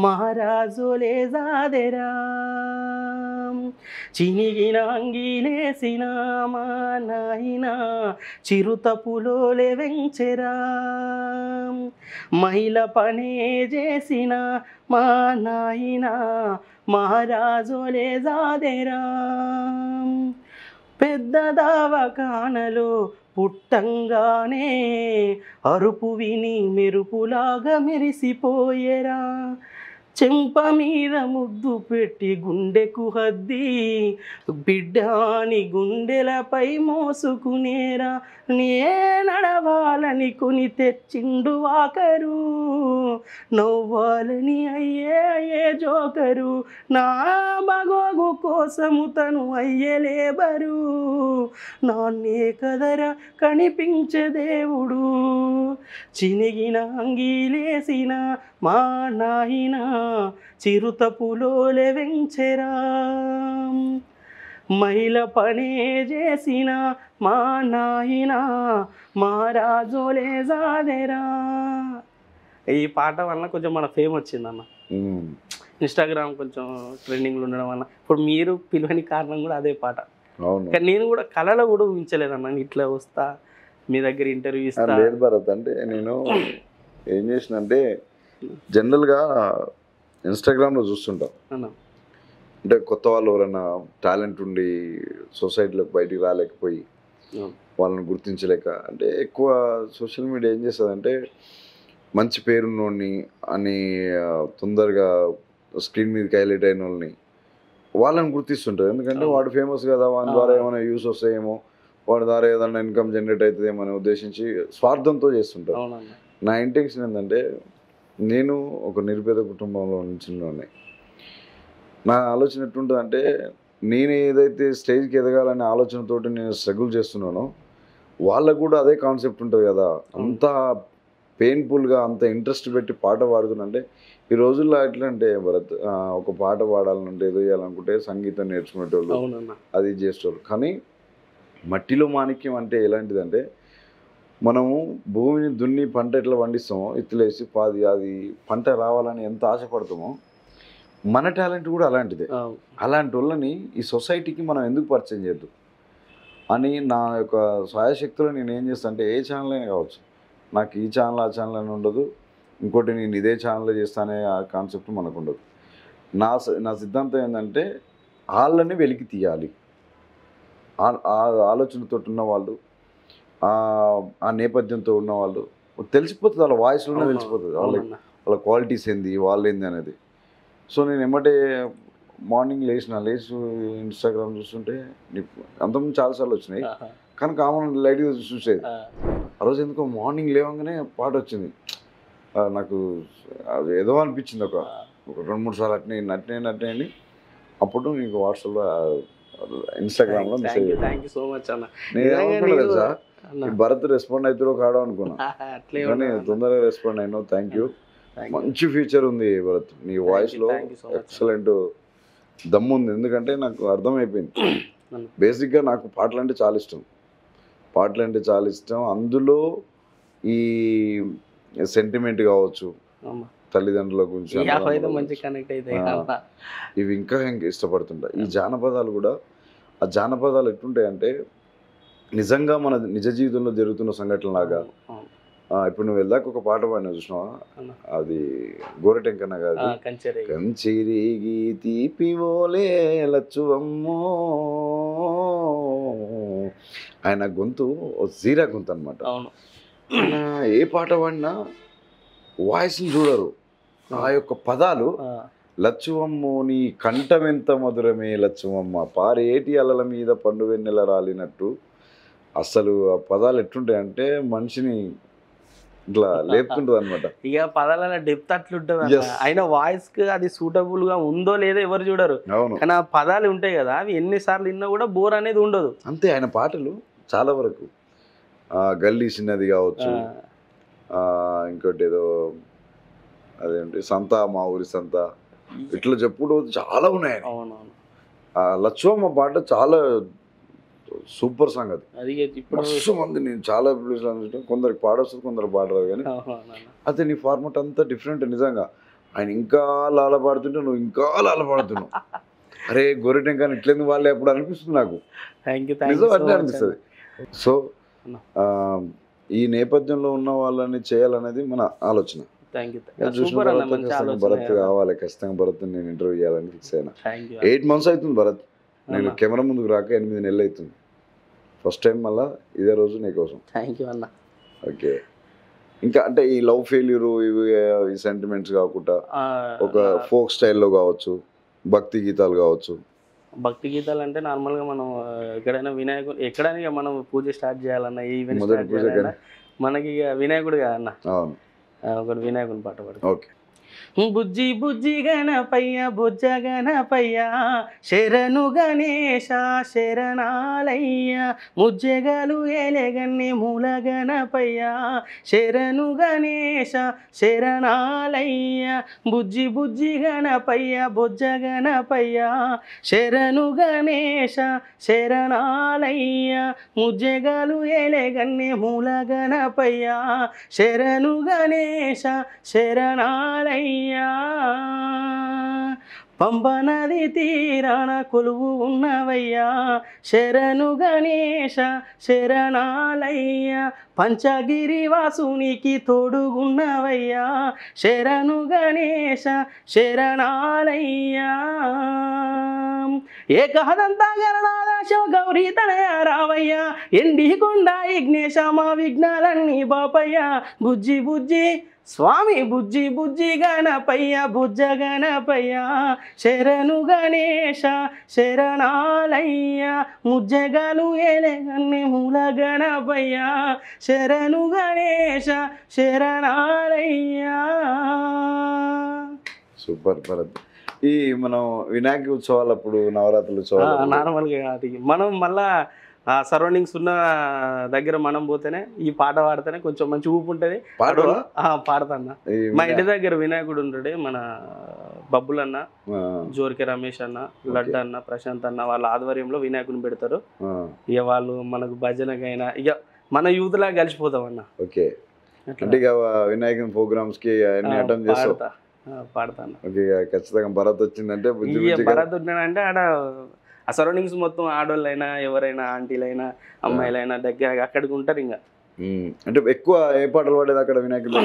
మహారాజులే జాదెరా, చినిగిన అంగీలేసిన మా నాయన చిరుత పూలోలే వెంచెరా, మహిళ పనే చేసిన మా నాయన మహారాజులే జాదెరా, పెద్ద దవాఖానలో పుట్టంగానే అరుపు విని మెరుపులాగా మెరిసిపోయేరా, చెంప మీద ముద్దు పెట్టి గుండెకు హద్ది బిడ్డాని గుండెలపై మోసుకునేరా, నే నడవాలని కొని తెచ్చిండు వాకరు, నవ్వాలని అయ్యే జోకరు, నా బాగోగు కోసము తను అయ్యే లేబరు, నాన్నే కదరా కనిపించే దేవుడు, చినిగిన అంగీలేసిన మా నాయన చిరుత పూలోలే వెంచెరా, మహిళ పనే చేసిన మా నాయన మహారాజులే జాదెరా. ఈ పాట వల్ల కొంచెం మన ఫేమ్ వచ్చిందన్న, ఇన్స్టాగ్రామ్ కొంచెం ట్రెండింగ్లో ఉండడం వల్ల. ఇప్పుడు మీరు పిలువని కారణం కూడా అదే పాట. కానీ నేను కూడా కళలో కూడా ఊహించలేదన్న ఇట్లా వస్తా మీ దగ్గర ఇంటర్వ్యూ ఇస్తా. లేదు భరత్, అంటే నేను ఏం చేసిన అంటే జనరల్గా ఇన్స్టాగ్రామ్లో చూస్తుంటాం, అంటే కొత్త వాళ్ళు ఎవరైనా టాలెంట్ ఉండి సొసైటీలోకి బయటికి రాలేకపోయి వాళ్ళని గుర్తించలేక, అంటే ఎక్కువ సోషల్ మీడియా ఏం చేస్తుందంటే మంచి పేరున్నోడిని అని తొందరగా స్క్రీన్ మీదకి హైలైట్ అయిన వాళ్ళని గుర్తిస్తుంటారు. ఎందుకంటే వాడు ఫేమస్ కదా, వాడి ద్వారా ఏమైనా యూస్ వస్తాయేమో, వాడి ద్వారా ఏదైనా ఇన్కమ్ జనరేట్ అవుతుందేమో అని ఉద్దేశించి స్వార్థంతో చేస్తుంటారు. నా ఇంటెన్షన్ ఏంటంటే నేను ఒక నిరుపేద కుటుంబంలో నుంచి ఉన్నాయి. నా ఆలోచన ఎట్లుంటుందంటే నేను ఏదైతే స్టేజ్కి ఎదగాలనే ఆలోచనతోటి నేను స్ట్రగుల్ చేస్తున్నానో వాళ్ళకు కూడా అదే కాన్సెప్ట్ ఉంటుంది కదా. అంత పెయిన్ఫుల్గా అంత ఇంట్రెస్ట్ పెట్టి పాట పాడుతుందంటే ఈ రోజుల్లో ఎట్లా అంటే భరత్, ఒక పాట పాడాలంటే ఏదో చేయాలనుకుంటే సంగీతం నేర్చుకునేటోళ్ళు, అది చేసేటోళ్ళు. కానీ మట్టిలో మాణిక్యం అంటే ఎలాంటిదంటే మనము భూమిని దున్ని పంట ఎట్లా పండిస్తామో ఇత్తులేసి అది పంట రావాలని ఎంత ఆశపడతామో మన టాలెంట్ కూడా అలాంటిదే. అలాంటి వాళ్ళని ఈ సొసైటీకి మనం ఎందుకు పరిచయం చేయద్దు అని నా యొక్క సాయశక్తులు నేను ఏం చేస్తాను అంటే, ఏ ఛానల్ అయినా కావచ్చు, నాకు ఈ ఛానల్ ఆ ఛానల్ అని ఉండదు, ఇంకోటి నేను ఇదే ఛానల్లో చేస్తానే ఆ కాన్సెప్ట్ మనకు ఉండదు. నా సిద్ధాంతం ఏంటంటే వాళ్ళని వెలికి తీయాలి. ఆలోచనతో ఉన్న వాళ్ళు, ఆ నేపథ్యంతో ఉన్నవాళ్ళు తెలిసిపోతుంది, వాళ్ళ వాయిస్లోనే తెలిసిపోతుంది వాళ్ళ క్వాలిటీస్ ఏంది, వాళ్ళు ఏంది అనేది. సో నేను ఎమ్మటే మార్నింగ్ లేచి ఇన్స్టాగ్రామ్ చూస్తుంటే అంతకుముందు చాలాసార్లు వచ్చినాయి, కానీ కామన్ లైట్గా చూసేది. ఆ రోజు ఎందుకో మార్నింగ్ లేవగానే పాట వచ్చింది, నాకు అది ఏదో అనిపించింది. ఒక 2-3 సార్లు అట్నే అని అప్పుడు నీకు వాట్సాప్లో ఇన్స్టాగ్రామ్లో మెసేజ్. నేను ఏమనుకున్నా తెలుసా, భరత్ రెస్పాండ్ అవుతాడో కాడో అనుకున్నా, కానీ తొందరగా రెస్పాండ్ అయినావు. Thank you. మంచి ఫ్యూచర్ ఉంది భరత్, నీ వాయిస్లో ఎక్సలెంట్ దమ్ము ఉంది. ఎందుకంటే నాకు అర్థమైపోయింది, బేసిక్గా నాకు పాటలు అంటే చాలా ఇష్టం. అందులో ఈ సెంటిమెంట్ కావచ్చు, తల్లిదండ్రుల గురించి, ఇవి ఇంకా ఇష్టపడుతుంటా. ఈ జానపదాలు కూడా, ఆ జానపదాలు ఎట్లుంటాయంటే నిజంగా మన నిజ జీవితంలో జరుగుతున్న సంఘటనలాగా ఇప్పుడు నువ్వు వెళ్ళాక ఒక పాట పాడినా చూసినావా, అన్న. అది గోరటెంకన్న కాదు, కంచెరే కంచిరిగి తీపివోలే లచ్చువమ్మో. ఆయన గొంతు జీరా గొంతు అనమాట. అవును. ఆయన ఏ పాట పాడినా వాయిస్ని చూడరు, ఆ యొక్క పదాలు లచ్చువమ్మో నీ కంఠమెంత మధురమే లచ్చువమ్మ పారేటి అలల మీద పండు వెన్నెల రాలినట్టు. అసలు ఆ పదాలు ఎట్లుంటాయి అంటే మనిషిని ఇట్లా లేపుతుంటుంది అనమాట. ఇక పదాల డెప్త్ అట్లుంటుంది. Yes. ఆయన వాయిస్ కి అది సూటబుల్ గా ఉందో లేదో ఎవరు చూడరు. అవును, కానీ ఆ పదాలు ఉంటాయి కదా, అవి ఎన్నిసార్లు విన్నా కూడా బోర్ అనేది ఉండదు. అంతే. ఆయన పాటలు చాలా వరకు గల్లీ చిన్నది కావచ్చు, ఇంకోటి ఏదో అదేంటి సంత మా ఊరి సంత, ఇట్లా చెప్పుడు చాలా ఉన్నాయి. అవునవును. లచ్చువమ్మ పాట చాలా సూపర్ సాంగ్. అది అది ఇప్పుడు మస్తు మంది, నేను చాలా ప్లేస్లో చూసాను, కొందరికి పాడొస్తుంది కొందరు పాడరాదు, కానీ అదే నీ ఫార్మాట్ అంతా డిఫరెంట్. నిజంగా ఆయన ఇంకా లాల పాడుతుంటే నువ్వు ఇంకా లాల పాడుతున్నావు. అరే గొర్రెటెంకాని ఇట్లేందుకు వాళ్ళే అప్పుడు అనిపిస్తుంది నాకు. నిజం అట్లే అనిపిస్తుంది. సో ఈ నేపథ్యంలో ఉన్న వాళ్ళని చేయాలనేది మన ఆలోచన. చూసిన తర్వాత ఖచ్చితంగా భరత్ కావాలి, ఖచ్చితంగా భరత్ నేను ఇంటర్వ్యూ చేయాలని ఫిక్స్ అయినా. 8 months అవుతుంది భరత్, నేను కెమెరా ముందుకు రాక 8 నెలలు అవుతుంది. ఫస్ట్ టైం మళ్ళీ ఇదే రోజు నీకోసం. ఓకే. ఇంకా అంటే ఈ లవ్ ఫెయిల్యూర్ ఇవి ఈ సెంటిమెంట్స్ కాకుండా ఒక ఫోక్ స్టైల్లో కావచ్చు, భక్తి గీతాలు కావచ్చు. భక్తి గీతాలు అంటే నార్మల్గా మనం ఎక్కడైనా ఎక్కడైనా మనం పూజ స్టార్ట్ చేయాలన్నా, ఈవెంట్ మొదటి స్టార్ట్ పూజ చేయాలన్నా మనకి ఇక వినాయకుడు కదన్న. అవును, ఒకటి వినాయకుని పాట పాడు. ఓకే. బుజ్జి బుజ్జి గణపయ్య బుజ్జ గణపయ్య శరణు గణేశ శరణాలయ్య ముజ్జగలు ఏలెగన్ని మూల గణపయ్య శరణు గణేశ శరణాలయ్య బుజ్జి బుజ్జి గణపయ్య బుజ్జ గణపయ్య శరణు గణేశ శరణాలయ్య ముజ్జగలు ఏలెగన్ని మూల గణపయ్య శరణు గణేశ శరణాలయ్య. పంబనది తీరాన కొలువు ఉన్నవయ్యా శరణు గణేశ శరణాలయ్య పంచగిరి వాసునికి తోడుగున్నవయ్యా శరణు గణేశ శరణాలయ్య. ఏకహదంత గణనాథ శివ గౌరీ తనయ రావయ్య ఎండి కొండ విఘ్నేశ మా విఘ్నాలన్నీ బాపయ్య బుజ్జి బుజ్జి స్వామి బుజ్జి బుజ్జి గణపయ్య బుజ్జ గణపయ్య శరణు గణేశ శరణాలయ్య ముజ్జగలు ఏలెగన్ని మూల గణపయ్య శరణు గణేశ శరణాలయ్య. సూపర్ భరత్. ఈ మనం వినాయక ఉత్సవాలప్పుడు, నవరాత్రుల ఉత్సవాలు నార్మల్గా అది మనం మళ్ళా సరౌండింగ్స్ ఉన్న దగ్గర మనం పోతేనే ఈ పాట పాడితేనే కొంచెం మంచి ఊపు ఉంటుంది. పాడతాన్న. మా ఇంటి దగ్గర వినాయకుడు ఉంటాడు, మన బబ్బులన్న, జోరికే రమేష్ అన్న, లడ్డు అన్న, ప్రశాంత్ అన్న వాళ్ళ ఆధ్వర్యంలో వినాయకుని పెడతారు. ఇక వాళ్ళు మనకు భజనకైనా ఇక మన యూత్ లాగా కలిసిపోతాం అన్న. ఓకే. అంటే ఇక వినాయకుని ప్రోగ్రామ్స్ కి అటెండ్ చేస్తా పాడతాను. ఖచ్చితంగా భరత్ వచ్చిందంటే భరత్ వచ్చినాడంటే ఆడ ఆ సరౌండింగ్స్ మొత్తం ఆడవాళ్ళైనా ఎవరైనా ఆంటీలైనా అమ్మాయిలైనా దగ్గర అక్కడికి ఉంటారు. ఇంకా అంటే ఎక్కువ ఏ పాటలు పాడేది అక్కడ వినాయకుడు?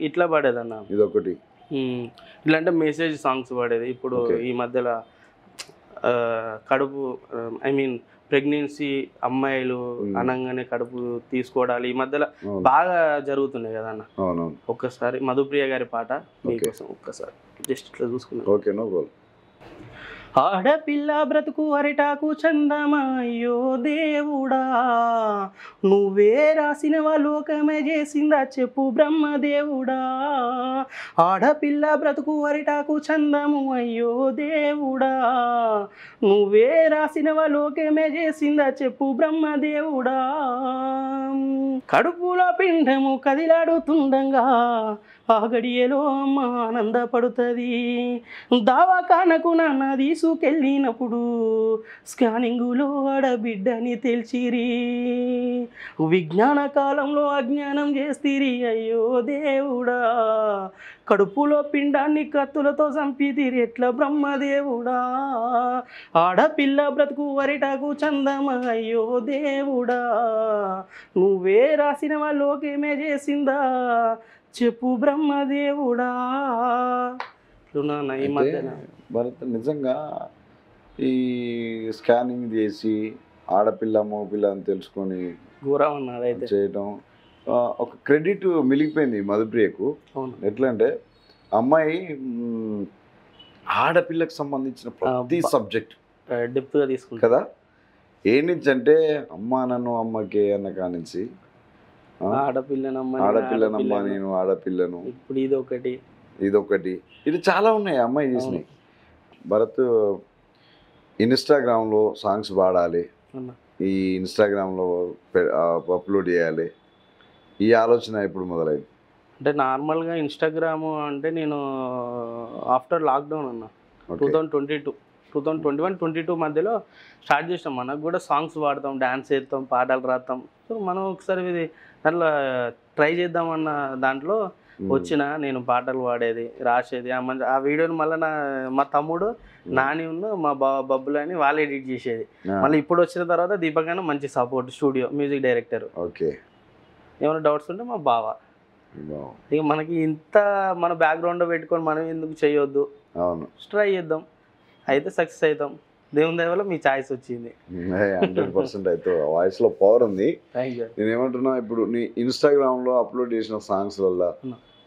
ఇట్లా పాడేదన్న, ఇదొకటి. ఇట్లా అంటే మెసేజ్ సాంగ్స్ పాడేది. ఇప్పుడు ఈ మధ్యలో కడుపు ప్రెగ్నెన్సీ అమ్మాయిలు అనంగానే కడుపు తీసుకోవడాలు ఈ మధ్యలో బాగా జరుగుతున్నాయి కదా అన్న. ఒక్కసారి మధుప్రియ గారి పాట మీకోసం ఒక్కసారి జస్ట్ ఇట్లా చూసుకున్నాను. Okay, no problem. ఆడపిల్ల బ్రతుకు అరిటాకు చందమాయో దేవుడా నువ్వే రాసినవా లోకమే చేసిందా చెప్పు బ్రహ్మదేవుడా. ఆడపిల్ల బ్రతుకు అరిటాకు చందము అయ్యో దేవుడా నువ్వే రాసినవా లోకమే చేసిందా చెప్పు బ్రహ్మదేవుడా. కడుపులో పిండము కదిలాడుతుండగా ఆ గడియలో అమ్మ ఆనందపడుతుంది. దావాఖానకు నాన్న తీసుకెళ్ళినప్పుడు స్కానింగులో ఆడబిడ్డని తెలిసిరి. విజ్ఞాన కాలంలో అజ్ఞానం చేస్తిరి అయ్యో దేవుడా కడుపులో పిండాన్ని కత్తులతో చంపితిరి ఎట్ల బ్రహ్మదేవుడా ఆడపిల్ల బ్రతుకు వరిటాకు చందమ అయ్యో దేవుడా నువ్వే రాసిన వాళ్ళోకేమే చేసిందా చెప్పు బ్రహ్మదేవుడా ఈ మధ్యన భరత్ నిజంగా ఈ స్కానింగ్ చేసి ఆడపిల్ల మగపిల్ల అని తెలుసుకొని ఘోరం అన్నది అయితే చేయటం ఒక క్రెడిట్ మిగిలిపోయింది మధుప్రియకు. అవును. ఎట్లా అంటే అమ్మాయి ఆడపిల్లకు సంబంధించిన ప్రతి సబ్జెక్ట్ డెప్త్గా తీసుకుంటా కదా. ఏ నుంచి అంటే అమ్మ నన్ను అమ్మకే అన్న కానించి ఆడపిల్లనమ్మ నేను ఆడపిల్లను ఇప్పుడు ఇదొకటి ఇది చాలా ఉన్నాయి అమ్మాయి చేసినాయి. భరత్ ఇన్స్టాగ్రామ్లో సాంగ్స్ పాడాలి, ఈ ఇన్స్టాగ్రామ్లో అప్లోడ్ చేయాలి, ఈ ఆలోచన ఎప్పుడు మొదలైంది? అంటే నార్మల్గా ఇన్స్టాగ్రామ్ అంటే నేను ఆఫ్టర్ లాక్డౌన్ అన్న 2021-22 మధ్యలో స్టార్ట్ చేసాం. మనకు కూడా సాంగ్స్ పాడతాం, డ్యాన్స్ చేస్తాం, పాటలు రాస్తాం. సో మనం ఒకసారి ఇది దాంట్లో ట్రై చేద్దామన్న దాంట్లో నేను పాటలు పాడేది, రాసేది. ఆ వీడియోని మళ్ళీ మా తమ్ముడు నాని ఉన్న మా బబ్బులు అని వాళ్ళు ఎడిట్ చేసేది. మళ్ళీ ఇప్పుడు వచ్చిన తర్వాత దీపక్ అన్న మంచి support, studio music director. Okay. ఏమైనా డౌట్స్ ఉంటే మా బావ. ఇక మనకి ఇంత మన బ్యాక్గ్రౌండ్ పెట్టుకొని మనం ఎందుకు చేయొద్దు, అవును ట్రై చేద్దాం, అయితే సక్సెస్ అవుతాం. దేవుని దయ వల్ల మీ ఛాయిస్ వచ్చింది. 100% అయితే వాయిస్లో పవర్ ఉంది. Thank you. నేను ఏమంటున్నా, ఇప్పుడు నీ ఇన్స్టాగ్రామ్లో అప్లోడ్ చేసిన సాంగ్స్ వల్ల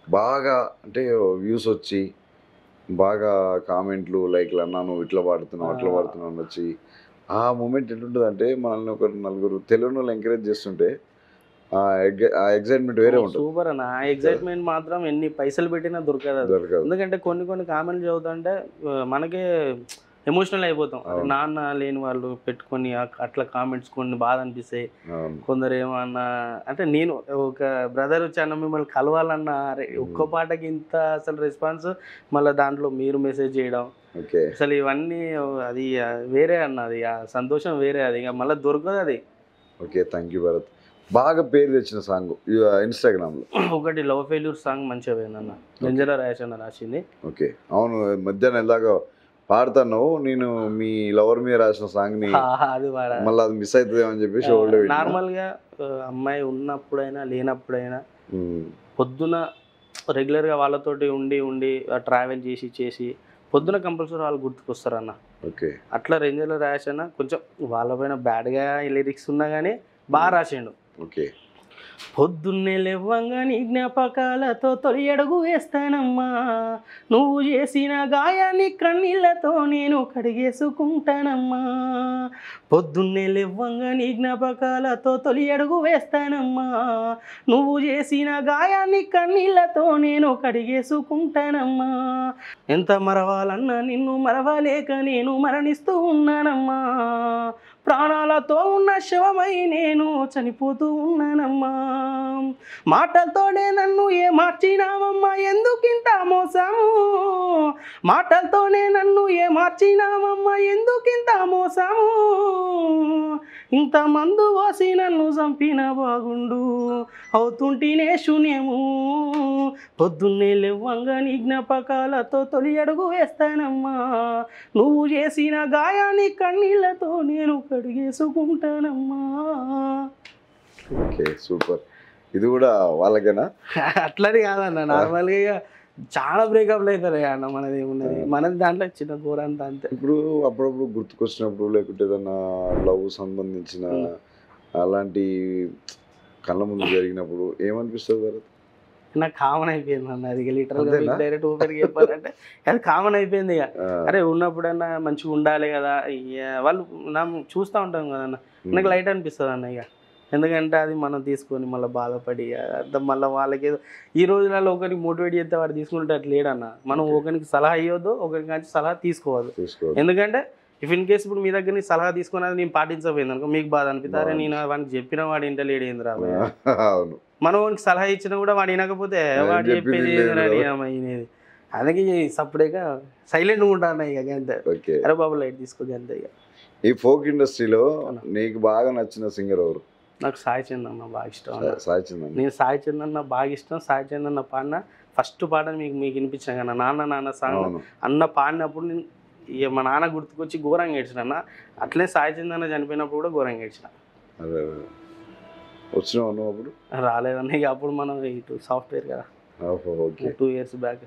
బాగా అంటే వ్యూస్ వచ్చి బాగా కామెంట్లు లైక్లు అన్నా నువ్వు ఇట్లా పాడుతున్నావు అట్లా పాడుతున్నావు అని వచ్చి ఆ మూమెంట్ ఎట్లుంటుంది అంటే మనల్ని ఒక నలుగురు తెలుగు వాళ్ళు ఎంకరేజ్ చేస్తుంటే ఆ ఎగ్జైట్మెంట్ వేరే ఉంటుంది. సూపర్ అన్న. ఆ ఎగ్జైట్మెంట్ మాత్రం ఎన్ని పైసలు పెట్టినా దొరకదు. ఎందుకంటే కొన్ని కామెంట్లు చదువుతుంటే మనకే ఎమోషనల్ అయిపోతాం. నాన్న లేని వాళ్ళు పెట్టుకొని అట్లా కామెంట్స్ కొన్ని బాధ అనిపిస్తాయి. కొందరు ఏమన్నా అంటే నేను ఒక బ్రదర్ వచ్చి అన్న మిమ్మల్ని కలవాలన్నా ఒక్క పాటకి ఇంత అసలు రెస్పాన్స్, మళ్ళీ దాంట్లో మీరు మెసేజ్ చేయడం, అసలు ఇవన్నీ అది వేరే అన్న. అది ఆ సంతోషం వేరే. అది ఇక మళ్ళీ దొరకదు అది. Okay, thank you Bharat. బాగా పేరు తెచ్చిన సాంగ్ ఇన్స్టాగ్రామ్లో ఒకటి లవ్ ఫెయిల్యూర్ సాంగ్ మంచిగా పోయిందన్న, జంజల రాయేష్ అన్న రాసింది. ఓకే, అవును. మధ్యాహ్నం ఎలాగో పాడతాను నేను మీ లవర్ మీద రాసిన సాంగ్ ని, అది మళ్ళీ అది మిస్ అవుతుంది అని చెప్పేసి నార్మల్ గా అమ్మాయి ఉన్నప్పుడైనా లేనప్పుడైనా పొద్దున రెగ్యులర్ గా వాళ్ళతోటి ఉండి ట్రావెల్ చేసి పొద్దున కంపల్సరీ వాళ్ళు గుర్తుకొస్తారన్న. ఓకే, అట్లా రెంజల రాయేష్ అన్న కొంచెం వాళ్ళ పైన బ్యాడ్ గా లిరిక్స్ ఉన్నా కానీ బాగా రాసిండు. ఓకే. పొద్దున్నే లేవ్వంగా నీ జ్ఞాపకాలతో తొలి అడుగు వేస్తానమ్మా, నువ్వు చేసిన గాయాన్ని కన్నీళ్లతో నేను కడిగేసుకుంటానమ్మా. పొద్దున్నే లేవ్వంగా నీ జ్ఞాపకాలతో తొలి అడుగు వేస్తానమ్మా, నువ్వు చేసిన గాయాన్ని కన్నీళ్లతో నేను కడిగేసుకుంటానమ్మా. ఎంత మరవాలన్నా నిన్ను మరవలేక నేను మరణిస్తూ ఉన్నానమ్మా, ప్రాణాలతో ఉన్న శవమై నేను చనిపోతూ ఉన్నానమ్మా. మాటలతోనే నన్ను మార్చినావమ్మా, ఎందుకింత మోసము, మాటలతోనే నన్ను మార్చినావమ్మా, ఎందుకింత మోసము. ఇంత మందు పోసి నన్ను చంపిన బాగుండు, అవుతుంటేనే శూన్యము. పొద్దున్నే లేవ్వంగా నీ జ్ఞాపకాలతో తొలి అడుగు వేస్తానమ్మా, నువ్వు చేసిన గాయాన్ని కన్నీళ్లతో నేను కడిగేసుకుంటానమ్మా. Okay, super. ఇది కూడా వాళ్ళకేనా? అట్లని కాదన్న, నార్మల్గా చాలా బ్రేకప్లు అవుతాయి అన్న. మనది ఉన్నది మనది దాంట్లో చిన్న ఘోరంతా అంతే. ఇప్పుడు అప్పుడప్పుడు గుర్తుకొచ్చినప్పుడు లేకుంటే ఏదన్నా లవ్ సంబంధించిన అలాంటి కళ్ళ ముందు జరిగినప్పుడు ఏమనిపిస్తుంది భరత్? నాకు కామన్ అయిపోయింది అన్న. అది లిటరల్గా డైరెక్ట్ ఊపిరికి చెప్పాలంటే అది కామన్ అయిపోయింది. ఇక అరే ఉన్నప్పుడన్నా మంచిగా ఉండాలి కదా, వాళ్ళు చూస్తూ ఉంటాం కదన్న, నాకు లైట్ అనిపిస్తుంది అన్న. ఇక ఎందుకంటే అది మనం తీసుకొని మళ్ళీ బాధపడి మళ్ళీ వాళ్ళకి ఏదో ఈ రోజులలో ఒకరికి మోటివేట్ చేస్తే వాడు తీసుకుంటే అట్లా లేడన్న. మనం ఒకరికి సలహా ఇవ్వద్దు, ఒకరికి నుంచి సలహా తీసుకోవద్దు. ఎందుకంటే ఇఫ్ ఇన్ కేసు ఇప్పుడు మీ దగ్గర నుంచి సలహా తీసుకున్నది నేను పాటించబోయింది అనుకో, మీకు బాధ అనిపిస్తారే నేను వాడికి చెప్పిన వాడు ఇంట లేడు ఏందిరా. మనం వానికి సలహా ఇచ్చినా కూడా వాడు వినకపోతే వాడు చెప్పేది అయినది. అందుకే సపరేట్గా సైలెంట్గా ఉంటాను ఇక అంతే. అరే బాబు లైట్ తీసుకోదు అంతే. ఇక ఈ ఫోక్ ఇండస్ట్రీలో నీకు బాగా నచ్చిన సింగర్ ఎవరు? నాకు సాయి చంద్ అన్న బాగా ఇష్టం. సాయి చంద్, నేను సాయి చంద్ అన్న బాగా ఇష్టం. సాయి చంద్ అన్న పాడిన ఫస్ట్ పాట మీకు వినిపించాను కదా నాన్న నాన్న సాంగ్ అవును. అన్న పాడినప్పుడు ఇక మా నాన్న గుర్తుకొచ్చి ఘోరంగా ఏడ్చిన అన్న. అట్లే సాయి చందన్న చనిపోయినప్పుడు కూడా ఘోరంగా ఏడ్చిన. అదే వచ్చినావు నువ్వు అప్పుడు? రాలేదన్న ఇక అప్పుడు మనం ఇటు సాఫ్ట్వేర్ కదా. Okay. 2 years back.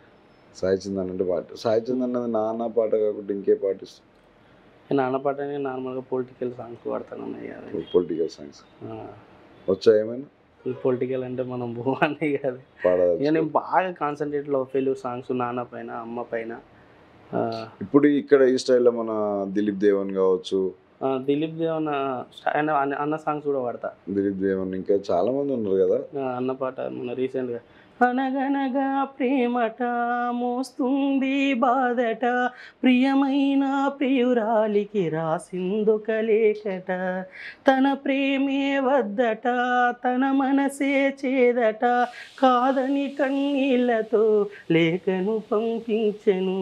Sai Chandan అంటే పాట. సాయి చందన్ అన్నది నాన్న పాట కాకుండా ఇంకే పాట ఇష్టం? నాన్న పాట నార్మల్గా పొలిటికల్ సాంగ్స్ పాడతాను అన్నయ్య. పొలిటికల్ సాంగ్స్ వచ్చా ఏమైనా? ఈ పొలిటికల్ అంటే మనం భూమాన్ని కాదు. పాడదా? ఇక నేను బాగా కాన్సన్ట్రేట్ లవ్ ఫెయిల్యూర్ సాంగ్స్ నాన్న పైన అమ్మ పైన. ఇప్పుడు ఇక్కడ ఈ స్టైల్లో మన దిలీప్ దేవన్ కావచ్చు, దిలీప్ దేవన్ అన్న సాంగ్స్ కూడా పాడతా. దిలీప్ దేవన్ ఇంకా చాలా మంది ఉన్నారు కదా. అన్న పాట మన రీసెంట్గా అనగనగా ప్రేమట మోస్తుంది బాధట ప్రియమైన ప్రియురాలికి రాసిందొక లేఖట తన ప్రేమే వద్దట తన మనసే చేదట కాదని కన్నీళ్లతో లేఖను పంపించెను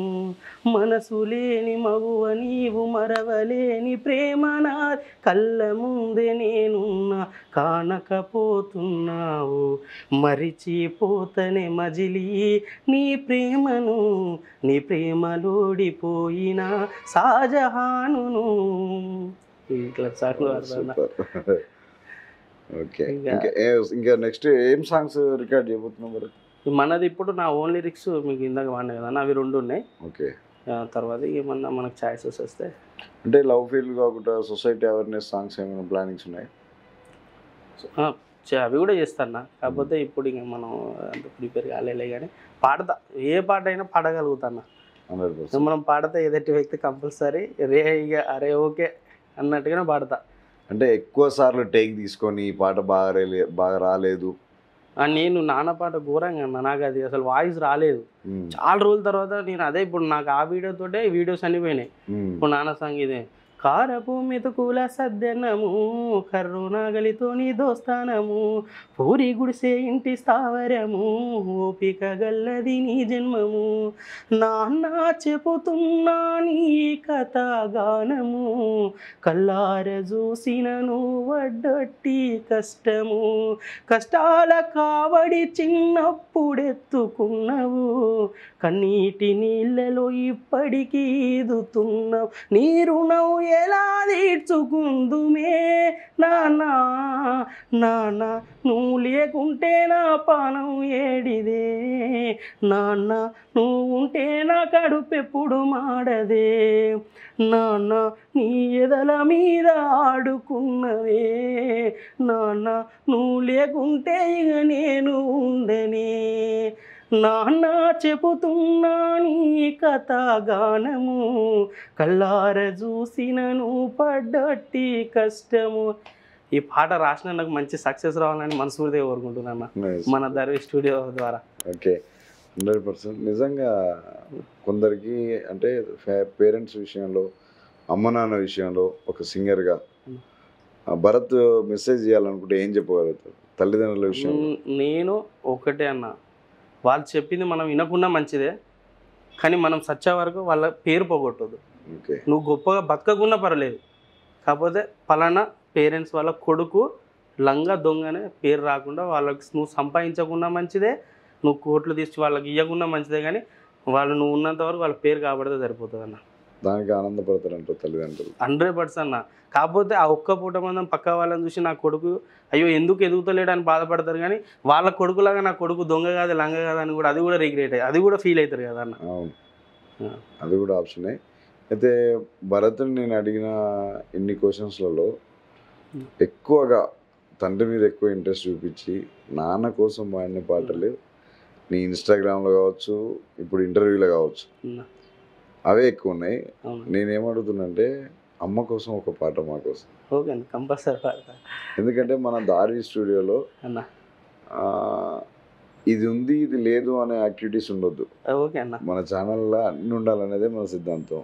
మనసు లేని మగువ నీవు మరవలేని ప్రేమ నా కళ్ళ ముందే నేనున్నా కానకపోతున్నావు మరిచిపోతనే మజిలీ నీ ప్రేమను నీ ప్రేమలోడిపోయిన షాజహానును. ఇట్లా సాంగ్ ఓకే. ఇంకా నెక్స్ట్ ఏం సాంగ్స్ రికార్డ్ చేయబోతున్నావు మరి? మనది ఇప్పుడు నా ఓన్ లిరిక్స్ మీకు ఇందాక వాడినా కదా అవి 2 ఉన్నాయి. ఓకే. తర్వాత ఏమన్నా మనకు ఛాయిసెస్ వస్తే అంటే లవ్ ఫీల్ కాకుండా సొసైటీ అవేర్నెస్ సాంగ్స్ ఏమైనా ప్లానింగ్స్ ఉన్నాయి? అవి కూడా చేస్తాను. కాకపోతే ఇప్పుడు ఇంక మనం అంత ప్రిపేర్ కాలేలే కానీ పాడతా. ఏ పాట అయినా పాడగలుగుతాను. 100%. మనం పాడితే ఎదుటి వ్యక్తి కంపల్సరీ ఇక అరే ఓకే అన్నట్టుగానే పాడతా. అంటే ఎక్కువ సార్లు టేక్ తీసుకొని ఈ పాట బాగా రాలేదు. నేను నాన్న పాట ఘోరంగా అన్న. నాకు అది అసలు వాయిస్ రాలేదు. చాలా రోజుల తర్వాత నేను అదే ఇప్పుడు నాకు ఆ వీడియోతోటే వీడియోస్ అన్ని పోయినాయి. ఇప్పుడు నాన్న సాంగ్ ఇదే కారపు మెతుకుల సద్దెనము కర్రు నాగలితోని దోస్తానము పూరి గుడిసే ఇంటి స్థావరము ఓపిక గల్లది నీ జన్మము నాన్న చెబుతున్నా నీ కథ గానము కల్లార చూసినను వడ్డొట్టి కష్టము కష్టాల కావడి చిన్నప్పుడెత్తుకున్నవు కన్నీటి నీళ్ళలో ఇప్పటికీ ఈదుతున్నావు నీ రుణం ఎలా తీర్చుకుందుమే నాన్న నాన్న నువ్వు లేకుంటే నా పానం ఏడిదే నాన్న నువ్వు ఉంటే నా కడుపెప్పుడు మాడదే నాన్న నీ ఎదల మీద ఆడుకున్నవే నాన్న నువ్వు లేకుంటే ఇక నేను ఉండనే నాన్న చెబుతున్నా నీ కథ గానము కల్లార చూసినను పడ్డట్టి కష్టము. ఈ పాట రాసిన నాకు మంచి సక్సెస్ రావాలని మనస్ఫూర్తిగా కోరుకుంటున్నాను మన దర్వి స్టూడియో ద్వారా. ఓకే. 100%. నిజంగా కొందరికి అంటే పేరెంట్స్ విషయంలో అమ్మ నాన్న విషయంలో ఒక సింగర్గా భరత్ మెసేజ్ చేయాలనుకుంటే ఏం చెప్పగలుగుతారు తల్లిదండ్రుల విషయం? నేను ఒకటే అన్న, వాళ్ళు చెప్పింది మనం వినకున్నా మంచిదే కానీ మనం సచ్చే వరకు వాళ్ళ పేరు పోగొట్టదు. ఓకే. నువ్వు గొప్పగా బతకకున్నా పర్లేదు కాకపోతే పలానా పేరెంట్స్ వాళ్ళ కొడుకు లంగా దొంగనే పేరు రాకుండా వాళ్ళకి నువ్వు సంపాదించకుండా మంచిదే నువ్వు కోట్లు తీసి వాళ్ళకి ఇవ్వకుండా మంచిదే కానీ వాళ్ళు నువ్వు ఉన్నంత వరకు వాళ్ళ పేరు కాబడితే సరిపోతుంది అన్న. దానికి ఆనందపడతారంట తల్లిదండ్రులు. 100% అన్న. కాకపోతే ఆ ఒక్క పూట మందం పక్క వాళ్ళని చూసి నా కొడుకు అయ్యో ఎందుకు ఎదుగుతలేడు అని బాధపడతారు కానీ వాళ్ళ కొడుకులాగా నా కొడుకు దొంగ కాదు లంగ కాదు అని కూడా అది కూడా రిగ్రెట్ అది కూడా ఫీల్ అవుతారు కదా అన్న. అవును, అది కూడా ఆప్షనే. అయితే భరత్ని నేను అడిగిన ఇన్ని క్వశ్చన్స్లలో ఎక్కువగా తండ్రి మీద ఎక్కువ ఇంట్రెస్ట్ చూపించి నాన్న కోసం పాడిన పాటలు నీ ఇన్స్టాగ్రామ్లో కావచ్చు ఇప్పుడు ఇంటర్వ్యూలో కావచ్చు అవే ఎక్కువ ఉన్నాయి. నేనేమడుగుతున్నంటే అమ్మ కోసం ఒక పాట మా కోసం. ఓకే అండి, కంపల్సరీ పాడతా. ఎందుకంటే మన దారి స్టూడియోలో అన్న ఇది ఉంది ఇది లేదు అనే యాక్టివిటీస్ ఉండొద్దు. ఓకే అన్న. మన ఛానల్లో అన్నీ ఉండాలనేదే మన సిద్ధాంతం.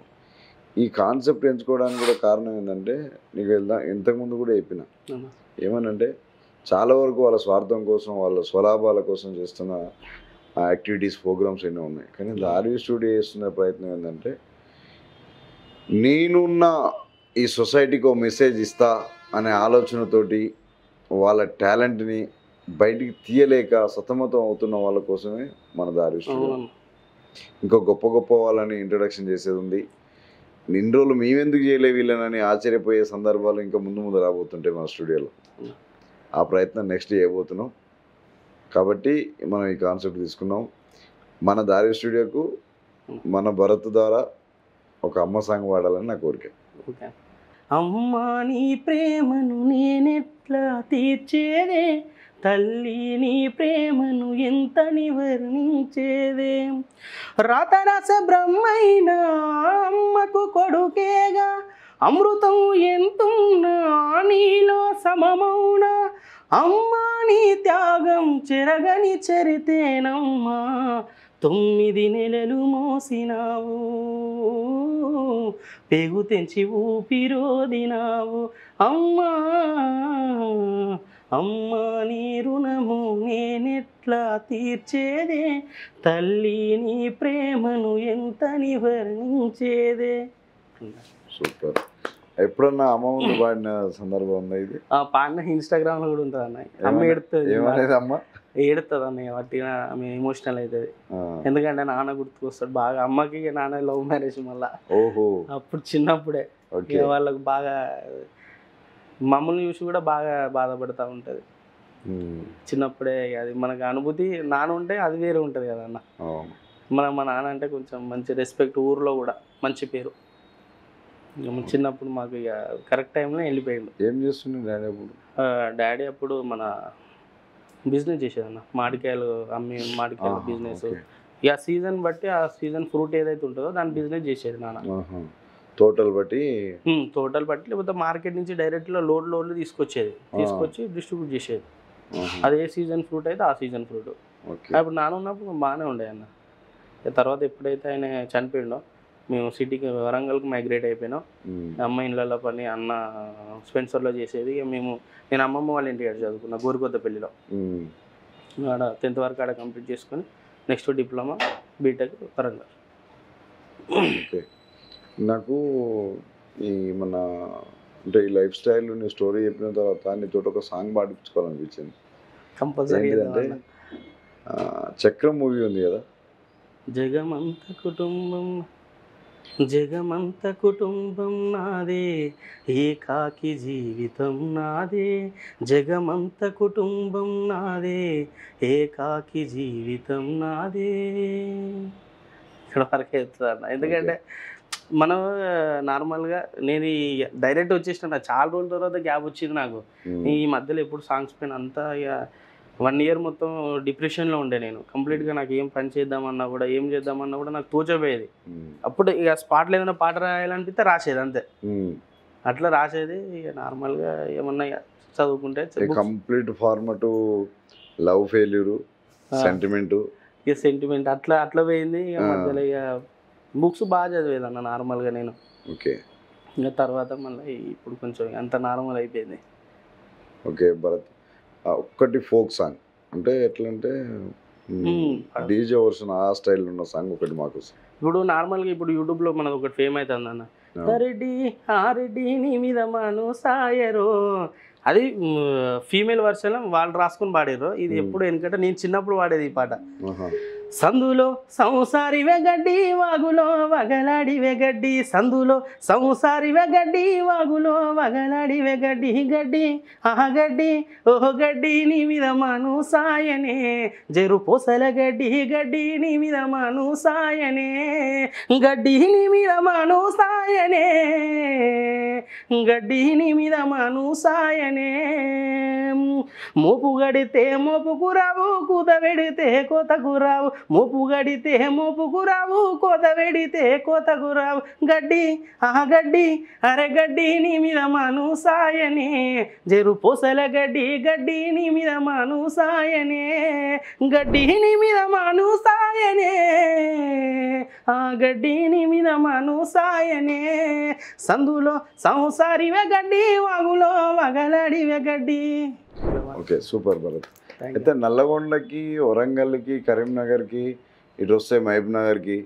ఈ కాన్సెప్ట్ ఎంచుకోవడానికి కూడా కారణం ఏంటంటే నీకు ఇంతకుముందు కూడా చెప్పిన ఏమనంటే చాలా వరకు వాళ్ళ స్వార్థం కోసం వాళ్ళ స్వలాభాల కోసం చేస్తున్న యాక్టివిటీస్ ప్రోగ్రామ్స్ ఎన్నో ఉన్నాయి. కానీ దారి స్టూడియో చేస్తున్న ప్రయత్నం ఏంటంటే నేనున్న ఈ సొసైటీకి ఒక మెసేజ్ ఇస్తా అనే ఆలోచనతోటి వాళ్ళ టాలెంట్ని బయటికి తీయలేక సతమతం అవుతున్న వాళ్ళ కోసమే మన దారి స్టూడియో. ఇంకో గొప్ప గొప్ప వాళ్ళని ఇంట్రడక్షన్ చేసేది ఉంది. ఇన్ని రోజులు మేమెందుకు చేయలే వీళ్ళనని ఆశ్చర్యపోయే సందర్భాలు ఇంకా ముందు ముందు రాబోతుంటాయి మన స్టూడియోలో. ఆ ప్రయత్నం నెక్స్ట్ చేయబోతున్నాం. కాబట్టి మనం ఈ కాన్సెప్ట్ తీసుకున్నాం. మన దారి స్టూడియోకు మన భరత్ ద్వారా ఒక అమ్మ సాంగ్ పాడాలని నా కోరిక. అమ్మా నీ ప్రేమను నేనెట్లా తీర్చేదే, తల్లి నీ ప్రేమను ఎంతని వర్ణించేదే, రాతరస బ్రహ్మైన అమ్మకు కొడుకేగా, అమృతం ఎంతున్నా నీలో సమమౌనా, అమ్మా నీ త్యాగం చెరగని చరితేనమ్మా, 9 నెలలు మోసినావు, పేగు తెంచి ఊపిరోదినావు, అమ్మా అమ్మా నీ రుణము నేనెట్లా తీర్చేదే, తల్లి నీ ప్రేమను ఎంతని వర్ణించేదే. సూపర్. ఎప్పుడన్నా అమ్మ ముందు పాడిన సందర్భం ఉందా? ఇది పాడిన ఇన్స్టాగ్రామ్లో కూడా ఉంటుంది అన్న. అమ్మ ఏడుతుంది. ఏమనేది అమ్మ? ఏడుతుంది అన్నయ్య, వాటి ఆమె ఎమోషనల్ అవుతుంది. ఎందుకంటే నాన్న గుర్తుకొస్తాడు బాగా. అమ్మకి నాన్న లవ్ మ్యారేజ్ మళ్ళా. ఓహో. అప్పుడు చిన్నప్పుడే వాళ్ళకు బాగా మమ్మల్ని చూసి కూడా బాగా బాధపడుతూ ఉంటుంది చిన్నప్పుడే. అది మనకు అనుభూతి. నాన్న ఉంటే అది వేరే ఉంటుంది కదా అన్న. మా నాన్న అంటే కొంచెం మంచి రెస్పెక్ట్, ఊర్లో కూడా మంచి పేరు. చిన్నప్పుడు మాకు ఇక కరెక్ట్ టైంలో వెళ్ళిపోయిండు. ఏం చేస్తుండే డాడీ అప్పుడు? డాడీ అప్పుడు మన బిజినెస్ చేసేదన్న, మామిడికాయలు అమ్మి మామిడికాయలు బిజినెస్. ఇక సీజన్ బట్టి ఆ సీజన్ ఫ్రూట్ ఏదైతే ఉంటుందో దాని బిజినెస్ చేసేది నాన్న. టోటల్ బట్టి లేకపోతే మార్కెట్ నుంచి డైరెక్ట్లో లోడ్లు తీసుకొచ్చి డిస్ట్రిబ్యూట్ చేసేది. అదే సీజన్ ఫ్రూట్ అయితే ఆ సీజన్ ఫ్రూట్. అప్పుడు నాన్న ఉన్నప్పుడు బాగానే ఉండే అన్న. తర్వాత ఎప్పుడైతే ఆయన చనిపోయిండో మేము సిటీకి వరంగల్కి మైగ్రేట్ అయిపోయినాం. అమ్మ ఇళ్ళల్లో పని, అన్న స్పెన్సర్లో చేసేది. నేను అమ్మమ్మ వాళ్ళ ఇంటికి చదువుకున్నా గోరుకొత్తపల్లిలో. ఆడ 10th వరకు ఆడ కంప్లీట్ చేసుకొని నెక్స్ట్ డిప్లొమా బీటెక్ వరంగల్. నాకు ఈ మన అంటే ఈ లైఫ్ స్టైల్ నీ స్టోరీ చెప్పిన తర్వాత నీతో ఒక సాంగ్ పాడించుకోవాలనిపించింది. కంపల్సరీ. అంటే చక్రం మూవీ ఉంది కదా, జగమంత కుటుంబం నాదే, ఏకాకి జీవితం నాదే, జగమంత కుటుంబం నాదే, ఏకాకి జీవితం నాదే. ఇక్కడ వరకు అవుతుంది. ఎందుకంటే మనం నార్మల్గా నేను డైరెక్ట్ వచ్చేసిన నాకు చాలా రోజుల తర్వాత గ్యాప్ వచ్చింది. నాకు ఈ మధ్యలో ఎప్పుడు సాంగ్స్ పైన అంతా ఇక 1 year మొత్తం డిప్రెషన్లో ఉండే నేను. కంప్లీట్గా నాకు ఏం పని చేద్దామన్నా కూడా ఏం చేద్దామన్నా కూడా నాకు తోచపోయేది. అప్పుడు ఇక స్పాట్లో ఏదైనా పాట రాయాలనిపిస్తే రాసేది అంతే. అట్లా రాసేది. ఇక నార్మల్గా ఏమన్నా చదువుకుంటే complete format love failure sentiment అట్లా పోయింది. ఇక మధ్యలో ఇక బుక్స్ బాగా చదివేదన్న నార్మల్గా నేను. ఓకే. ఇంకా తర్వాత మళ్ళీ ఇప్పుడు కొంచెం అంత నార్మల్ అయిపోయింది. ఓకే భరత్, ఒక్కటి ఫోక్ సాంగ్ అంటే ఎట్లా అంటే డీజే వర్షన్ ఆ స్టైల్లో ఉన్న సాంగ్ ఒకటి మాకు. ఇప్పుడు నార్మల్గా ఇప్పుడు యూట్యూబ్లో మనది ఒకటి ఫేమ్ అవుతుంది అన్న, రెడ్డి నీ మీద మను సాయరో. అది ఫీమేల్ వర్షన్ వాళ్ళు రాసుకొని పాడారు. ఇది ఎప్పుడు ఎందుకంటే నేను చిన్నప్పుడు పాడేది ఈ పాట. సందులో సంసారి వెగడ్డి వాగులో వగలాడి వెగడ్డి, సందులో సంసారి వెగడ్డి వాగులో వగలాడి వెగడ్డి, గడ్డి గడ్డి ఓహో గడ్డి నీ మీద మను సాయనే, జరు పోసల గడ్డి గడ్డి నీ మీద మను సాయనే, గడ్డి నీ మీద మను సాయనే, గడ్డి నీ మీద మను సాయనే, మోపు గడితే మోపుకు రావు, కూత వెడితే కోతకు రావు, మోపు గడితే మోపుకు రావు, కోత వెడితే కోతకు రావు, గడ్డి గడ్డి అరే గడ్డి నీ మీద మను సాయనే, జరు పోసల గడ్డి గడ్డి నీ మీద మను సాయనే, గడ్డి నీ మీద మను సాయనే, గడ్డి నీ మీద మను సాయనే, సందులో సంసారివే గడ్డి వాగులో వగలాడివే గడ్డి. Okay, super Bharat. అయితే నల్లగొండకి, వరంగల్కి, కరీంనగర్కి, ఇటు వస్తే మహబూబ్ నగర్కి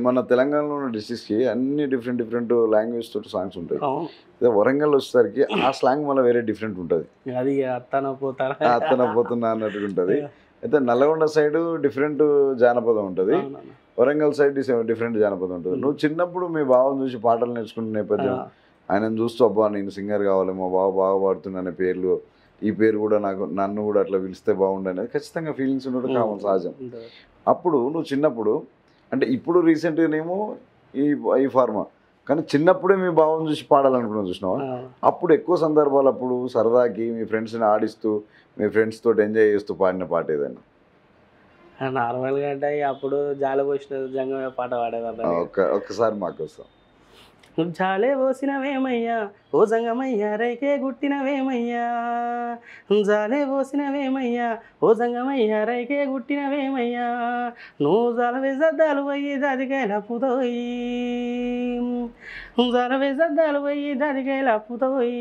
మన తెలంగాణలో ఉన్న డిస్ట్రిక్ట్స్కి అన్ని డిఫరెంట్ లాంగ్వేజ్ తోటి సాంగ్స్ ఉంటాయి. అవును. అదే వరంగల్ వచ్చేసరికి ఆ స్లాంగ్ మళ్ళీ వేరే డిఫరెంట్ ఉంటుంది. అది అత్తన పోతారా అత్తన పోతున్నా అన్నట్టుగా ఉంటుంది. అయితే నల్లగొండ సైడ్ డిఫరెంట్ జానపదం ఉంటుంది, అవునన్నా. వరంగల్ సైడ్ డిఫరెంట్ జానపదం ఉంటుంది. నువ్వు చిన్నప్పుడు మీ బావని చూసి పాటలు నేర్చుకునే నేపథ్యం, ఆయనను చూస్తూ అబ్బా నేను సింగర్ కావాలి, మా బావ బాగా పాడుతున్నా అనే పేర్లు, ఈ పేరు కూడా నన్ను కూడా అట్లా పిలిస్తే బాగుండు అనేది ఖచ్చితంగా ఫీలింగ్స్ ఉండడం కామన్ సహజం. అప్పుడు నువ్వు చిన్నప్పుడు అంటే ఇప్పుడు రీసెంట్గానేమో ఈ ఫార్మా, కానీ చిన్నప్పుడే మీ భావం చూసి పాడాలనుకున్నావు చూసినావా? అప్పుడు ఎక్కువ సందర్భాలు అప్పుడు సరదాకి మీ ఫ్రెండ్స్ని ఆడిస్తూ మీ ఫ్రెండ్స్ తోటి ఎంజాయ్ చేస్తూ పాడిన పాట ఏదైనా? నార్మల్గా అంటే అప్పుడు జాలి పోసిన జంగమే పాట పాడేదన్న. ఒక్కసారి మాకు వస్తాం. జాలే పోసినవేమయ్యా ఓ జంగమయ్యా రైకే గుట్టినవేమయ్యా, జాలే పోసినవేమయ్యా ఓ జంగమయ్యా రైకే గుట్టినవేమయ్యా, నువ్వు జలవే జద్దాలు పోయి దాదికాయల పుతోయి, జలవే జద్దాలు పోయి దాదికాయల పుతోయి,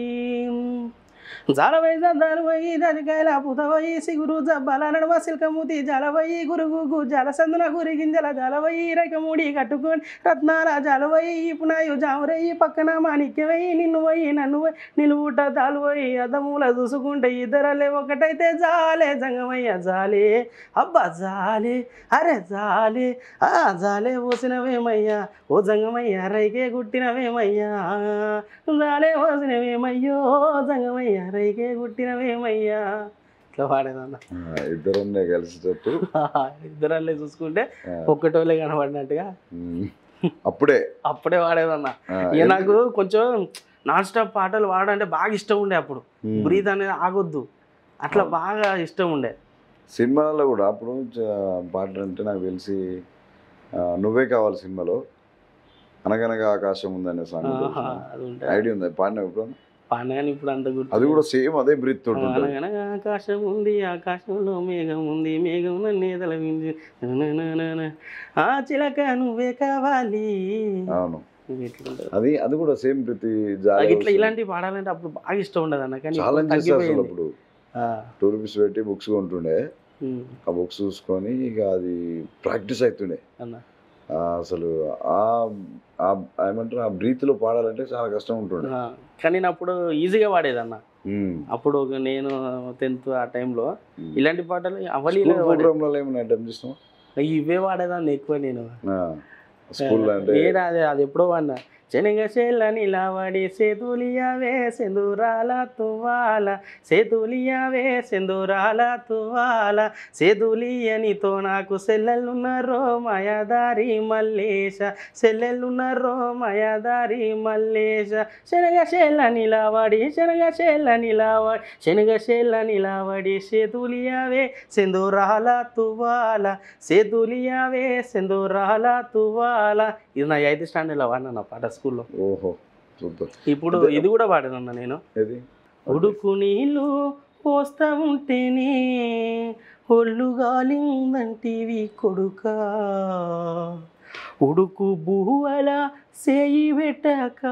జాలవై జద్దాలువయి దదికాయల పుతవయి, సిగురు జబ్బాల నడుమ సిల్కమూతి జాలవయి, గురుగుగు జాల సందున గురి గింజల జాలవయి, రైకముడి కట్టుకొని రత్నాల జాలవయి, పునాయు జామురయ్యి పక్కన మాణిక్యమయ్యి, నిన్ను వయ్యి నన్ను వై నిలువుట దాలువయి, అద్దమూల చూసుకుంటే ఇద్దరలే ఒకటైతే జాలే జంగమయ్య జాలే, అబ్బా జాలే అరే జాలే, జాలే పోసినవేమయ్యా ఓ జంగమయ్య రైకే గుట్టినవేమయ్యా, జాలే పోసినవేమయ్యో జంగమయ్య రైకే గుట్టినవేమయ్యా. ఇట్లా పాడేదన్న. ఇద్దరన్నే కలిసేటట్టు ఇద్దరల్లే చూసుకుంటే ఒక్కటోళ్ళే కనబడినట్టుగా అప్పుడే వాడేదన్న. ఇక నాకు కొంచెం నాన్ స్టాప్ పాటలు పాడంటే బాగా ఇష్టం ఉండే. అప్పుడు బ్రీత్ అనేది ఆగొద్దు అట్లా బాగా ఇష్టం ఉండే. సినిమాలలో కూడా అప్పుడు పాటలు అంటే నాకు తెలిసి నువ్వే కావాలి సినిమాలో అనగనగా ఆకాశం ఉందనే సాంగ్ ఐడియా ఉంది, పాడినా ఇప్పుడు పాడగానే ఇప్పుడు అంత గుర్తు. అది కూడా సేమ్ అదే బ్రీత్ తోటి అనగనగా ఆకాశం ఉంది ఆకాశంలో మేఘం ఉంది మేఘం నన్నే తలవింది ఆ చిలక నువ్వే కావాలి. అవును, అది కూడా సేమ్ ప్రతి ఇట్లా ఇలాంటివి పాడాలంటే అప్పుడు బాగా ఇష్టం ఉండదు అన్న. కానీ ఛాలెంజ్ చేస్తారు అప్పుడు. ₹2 పెట్టి బుక్స్ కొంటుండే, ఆ బుక్స్ చూసుకొని ఇక అది ప్రాక్టీస్ అవుతుండే అన్న. అసలు ఏమంటారు ఆ బ్రీత్ లో పాడాలంటే చాలా కష్టం ఉంటుండే. కానీ నేను అప్పుడు ఈజీగా పాడేదన్న. అప్పుడు నేను 10th ఆ టైంలో ఇలాంటి పాటలు అవలీలో ఇవే వాడేదాన్ని ఎక్కువ. నేను అది ఎప్పుడో వాడినా. శనగ చేలని లావడి సేతులియావే సెందురాల తువాల, సేతులియావే సెందురాల తువాల, సేతులియనితో నాకు సెల్లెలున్నారో మాయాదారి మల్లేశ, సెల్లెలున్నారో మాయాదారి మల్లేశ, శనగ చేలని లావడి శనగ చేలని లావడి శనగ చేలని లావడి సేతులియావే సెందురాల తువాల, సేతులియావే సెందురాల తువాల. ఇది నా 8th స్టాండర్డ్లో వాడినా నా పాట స్కూల్లో. ఓహో సూపర్. ఇప్పుడు ఇది కూడా పాడానన్న నేను. ఉడుకు నీళ్ళు పోస్తా ఉంటేనే ఒళ్ళు గాలిందంటివి కొడుకా, ఉడుకు బువ్వల సేయి పెట్టాక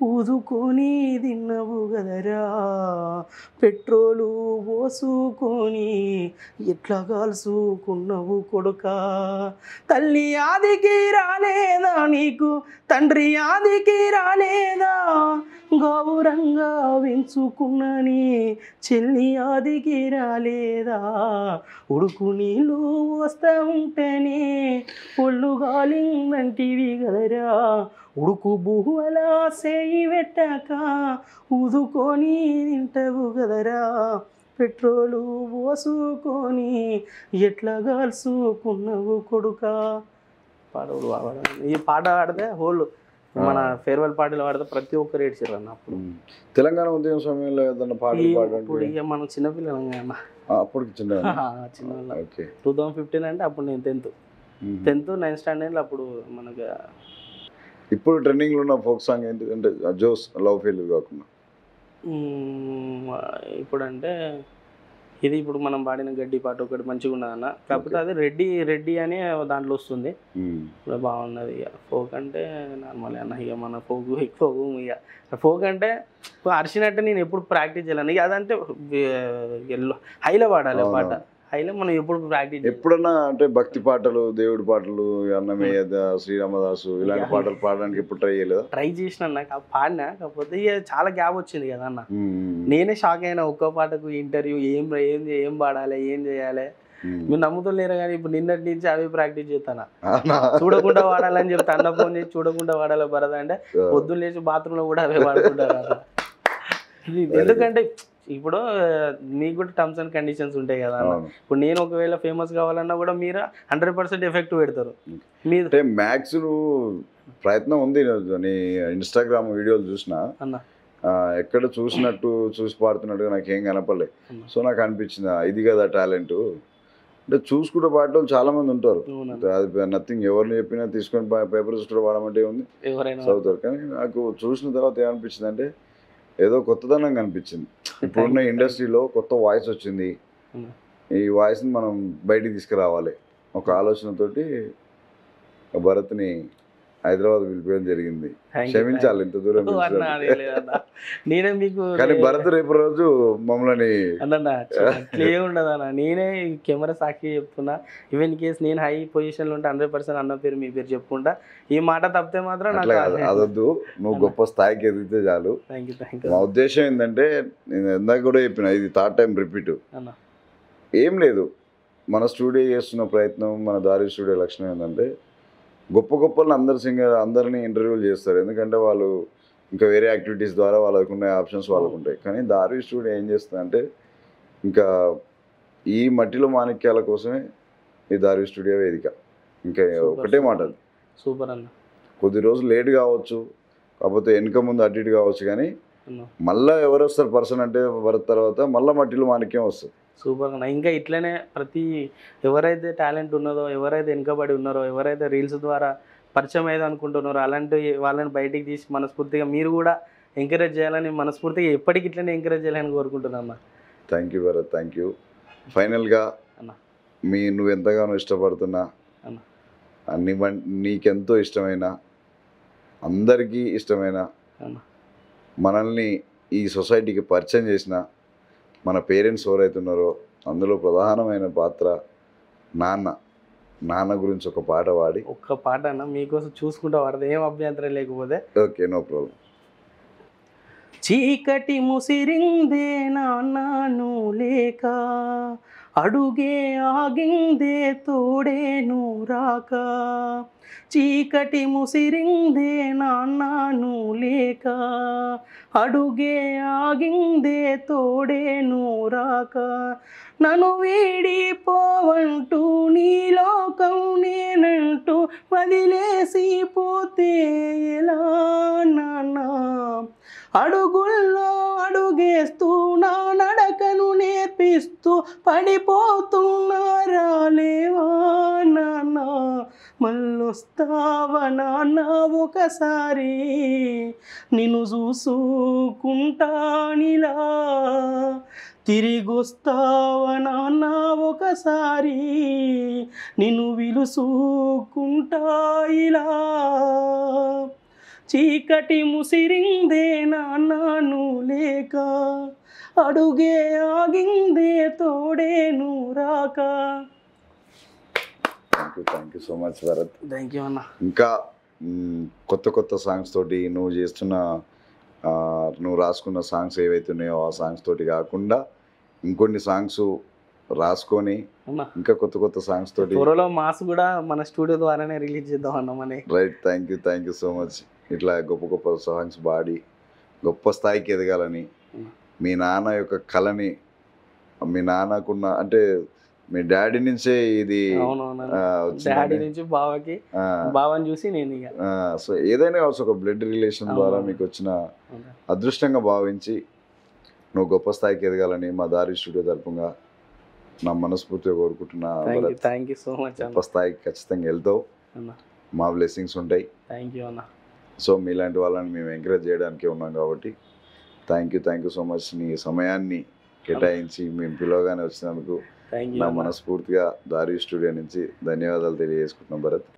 ఊదుకొని తిన్నవు గదరా, పెట్రోలు పోసుకొని ఎట్లా కాల్చుకున్నవు కొడుకా, తల్లి ఆదికి రాలేదా నీకు తండ్రి ఆదికి రాలేదా, గౌరంగా పెంచుకున్నని చెల్లి ఆదికి రాలేదా, ఉడుకు నీళ్ళు వస్తా ఉంటేనే ఒళ్ళు గాలిందంటివి గదరా, ఉడుకు బువ్వల సేయి పెట్టాక ఊదుకొని తింటవు గదరా, పెట్రోలు పోసుకొని ఎట్లా కాల్చుకున్నవు కొడుకా. పాడవుడు ఈ పాట పాడితే హోల్ మన ఫేర్వెల్ పాటలు పాడితే ప్రతి ఒక్కరు ఏడ్చారు అన్న. అప్పుడు తెలంగాణ ఉద్యమ సమయంలో ఏదన్నా పాటలు పాడండి. ఇక మనం చిన్నపిల్లలం అన్న. అప్పటికి చిన్న 2015 అంటే అప్పుడు నేను 10th 9th స్టాండర్డ్లో. అప్పుడు మనకు ఇప్పుడు ట్రెండింగ్లో ఉన్న ఫోక్ సాంగ్ ఏంటి అంటే జోస్ లవ్ ఫెయిల్యూర్ కాకుండా ఇప్పుడు అంటే ఇది ఇప్పుడు మనం పాడిన గడ్డి పాట ఒకటి మంచిగా ఉన్నదన్న. కాకపోతే అది రెడ్డి అనే దాంట్లో వస్తుంది, బాగున్నది. ఇక ఫోక్ అంటే నార్మల్ అన్న. ఇక మన ఫోక్ ఇక ఫోక్ అంటే అరిచినట్టు నేను ఎప్పుడు ప్రాక్టీస్ చేయాలని. ఇక అదంటే హైలో పాడాలి పాట, హైలో మనం ఎప్పుడు ప్రాక్టీస్ ఎప్పుడన్నా అంటే భక్తి పాటలు, దేవుడి పాటలు, అన్నమయ్య, శ్రీరామదాసు ఇలాంటి పాటలు పాడడానికి ఎప్పుడు ట్రై చేయలేదా? ట్రై చేసిన నాకు పాడినా, కాకపోతే ఇక చాలా గ్యాప్ వచ్చింది కదా అన్న. నేనే షాక్ అయినా ఒక్కో పాటకు ఇంటర్వ్యూ ఏం పాడాలి, ఏం చేయాలి. మీరు నమ్ముతలేరు కానీ ఇప్పుడు నిన్నటి నుంచి అవి ప్రాక్టీస్ చేస్తాను. చూడకుండా వాడాలని చెప్తే అన్న ఫోన్ చేసి చూడకుండా వాడాలి భరత అంటే పొద్దున్న లేచి బాత్రూంలో కూడా అవే వాడుకుంటారు. ఎందుకంటే ఇప్పుడు మీకు కూడా టర్మ్స్ అండ్ కండిషన్స్ ఉంటాయి కదా అన్న. ఇప్పుడు నేను ఒకవేళ ఫేమస్ కావాలన్నా కూడా మీరు 100% ఎఫెక్ట్ పెడతారు. అంటే మ్యాక్స్ ప్రయత్నం ఉంది. నీ ఇన్స్టాగ్రామ్ వీడియోలు చూసినా ఎక్కడ చూసి పాడుతున్నట్టుగా నాకు ఏం కనపడలేదు. సో నాకు అనిపించింది ఇది కదా టాలెంట్. అంటే చూసుకుంటే పాడేవాళ్ళు చాలా మంది ఉంటారు. అది నథింగ్, ఎవరిని చెప్పినా తీసుకొని పేపర్ చూసుకుంటే పాడమంటే ఉంది చదువుతారు. కానీ నాకు చూసిన తర్వాత ఏమనిపించింది అంటే ఏదో కొత్తదనం కనిపించింది. ఇప్పుడున్న ఇండస్ట్రీలో కొత్త వాయిస్ వచ్చింది, ఈ వాయిస్ని మనం బయటికి తీసుకురావాలి ఒక ఆలోచనతోటి భరత్ని హైదరాబాద్ పిలిపించడం జరిగింది. క్షమించాలి ఇంత దూరం. నేనే మీకు కానీ భరత్ రేపు రోజు మమ్మల్ని ఉండదు అన్న. నేనే కెమెరా సాక్షి చెప్తున్నా. ఈవెన్ కేసు నేను హై పొజిషన్లో ఉంటే 100% అన్న పేరు మీ పేరు చెప్పుకుంటా. ఈ మాట తప్పితే మాత్రం అదొద్దు, నువ్వు గొప్ప స్థాయికి ఎదిగితే చాలు. మా ఉద్దేశం ఏంటంటే నేను ఇందాక కూడా చెప్పిన, ఇది థర్డ్ టైం రిపీట్. ఏం లేదు, మన స్టూడియో చేస్తున్న ప్రయత్నం, మన దారి స్టూడియో లక్షణం ఏంటంటే గొప్ప అందరినీ ఇంటర్వ్యూలు చేస్తారు. ఎందుకంటే వాళ్ళు ఇంకా వేరే యాక్టివిటీస్ ద్వారా వాళ్ళకు ఉన్న ఆప్షన్స్ వాళ్ళకు ఉంటాయి. కానీ దారి స్టూడియో ఏం చేస్తుందంటే ఇంకా ఈ మట్టిలో మాణిక్యాల కోసమే ఈ దారి స్టూడియో వేదిక. ఇంకా ఒకటే మాట, అది సూపర్ అన్న. కొద్ది రోజులు లేట్ కావచ్చు, కాకపోతే వెనుక ముందు అటు ఇటు కావచ్చు, కానీ మళ్ళీ ఎవరు వస్తారు పర్సన్ అంటే భరత్ తర్వాత మళ్ళీ మట్టిలో మాణిక్యం వస్తుంది. సూపర్ అన్న. ఇంకా ఇట్లనే ఎవరైతే టాలెంట్ ఉన్నదో, ఎవరైతే వెనుకబడి ఉన్నారో, ఎవరైతే రీల్స్ ద్వారా పరిచయం అయ్యేది అనుకుంటున్నారో అలాంటి వాళ్ళని బయటికి తీసి మనస్ఫూర్తిగా మీరు కూడా ఎంకరేజ్ చేయాలని, మనస్ఫూర్తిగా ఎప్పటికి ఇట్లనే ఎంకరేజ్ చేయాలని కోరుకుంటున్నా. Thank you Bharat, thank you. ఫైనల్గా నువ్వు ఎంతగానో ఇష్టపడుతున్నా, నీకెంతో ఇష్టమైన, అందరికీ ఇష్టమైన, మనల్ని ఈ సొసైటీకి పరిచయం చేసిన మన పేరెంట్స్ ఎవరైతే ఉన్నారో అందులో ప్రధానమైన పాత్ర నాన్న గురించి ఒక పాట పాడి. ఒక్క పాట అన్న మీకోసం చూసుకుంటా వాడదు, ఏం అభ్యంతరం లేకపోతే. Okay, no problem. చీకటి ముసిరిందే నాన్నను లేక, అడుగే ఆగిందే తోడేను రాక. చీకటి ముసిరిందే నాన్నను లేక, అడుగే ఆగిందే తోడేను రాక. నన్ను వీడిపోవంటూ నీ లోకం నేనంటూ వదిలేసి పోతే ఎలా నాన్న. అడుగుల్లో అడుగేస్తూ నా నడకను నేర్పిస్తూ పడిపోతున్నా రాలేవా నాన్న. మళ్ళొస్తావా నాన్న ఒకసారి, నిన్ను చూసుకుంటానిలా. తిరిగొస్తావా నాన్న ఒకసారి, నిన్ను విలుసుకుంటా ఇలా. చీకటి ముసిరిందే నాన్నను లేక, అడుగే ఆగిందే తోడేను రాక. Thank you so much Bharat. Thank you అన్న. ఇంకా కొత్త సాంగ్స్ తోటి నువ్వు రాసుకున్న సాంగ్స్ ఏవైతే ఉన్నాయో ఆ సాంగ్స్ తోటి కాకుండా ఇంకొన్ని సాంగ్స్ రాసుకొని ఇంకా కొత్త సాంగ్స్ తోటి త్వరలో మాస్ కూడా మన స్టూడియో ద్వారానే రిలీజ్ చేద్దాం అన్నమని. Right, thank you so much. ఇట్లా గొప్ప సాంగ్స్ పాడి గొప్ప స్థాయికి ఎదగాలని, మీ నాన్న యొక్క కళని, మీ నాన్నకున్న అంటే మీ డాడీ నుంచే ఇది డాడీ నుంచి బావని చూసి నేను సో ఏదైనా కావచ్చు ఒక బ్లడ్ రిలేషన్ ద్వారా మీకు వచ్చిన అదృష్టంగా భావించి నువ్వు గొప్ప స్థాయికి ఎదగాలని మా దారి స్టూడియో తరపుగా నా మనస్ఫూర్తిగా కోరుకుంటున్నా. Thank you so much. గొప్ప స్థాయికి ఖచ్చితంగా వెళ్తావు, మా బ్లెస్సింగ్స్ ఉంటాయి. థ్యాంక్ యూ అన్న. సో మీలాంటి వాళ్ళని మేము ఎంకరేజ్ చేయడానికి ఉన్నాం కాబట్టి థ్యాంక్ యూ సో మచ్. నీ సమయాన్ని కేటాయించి మేము పిలవగానే వచ్చినందుకు నా మనస్ఫూర్తిగా దారి స్టూడియో నుంచి ధన్యవాదాలు తెలియజేసుకుంటున్నాం భరత్.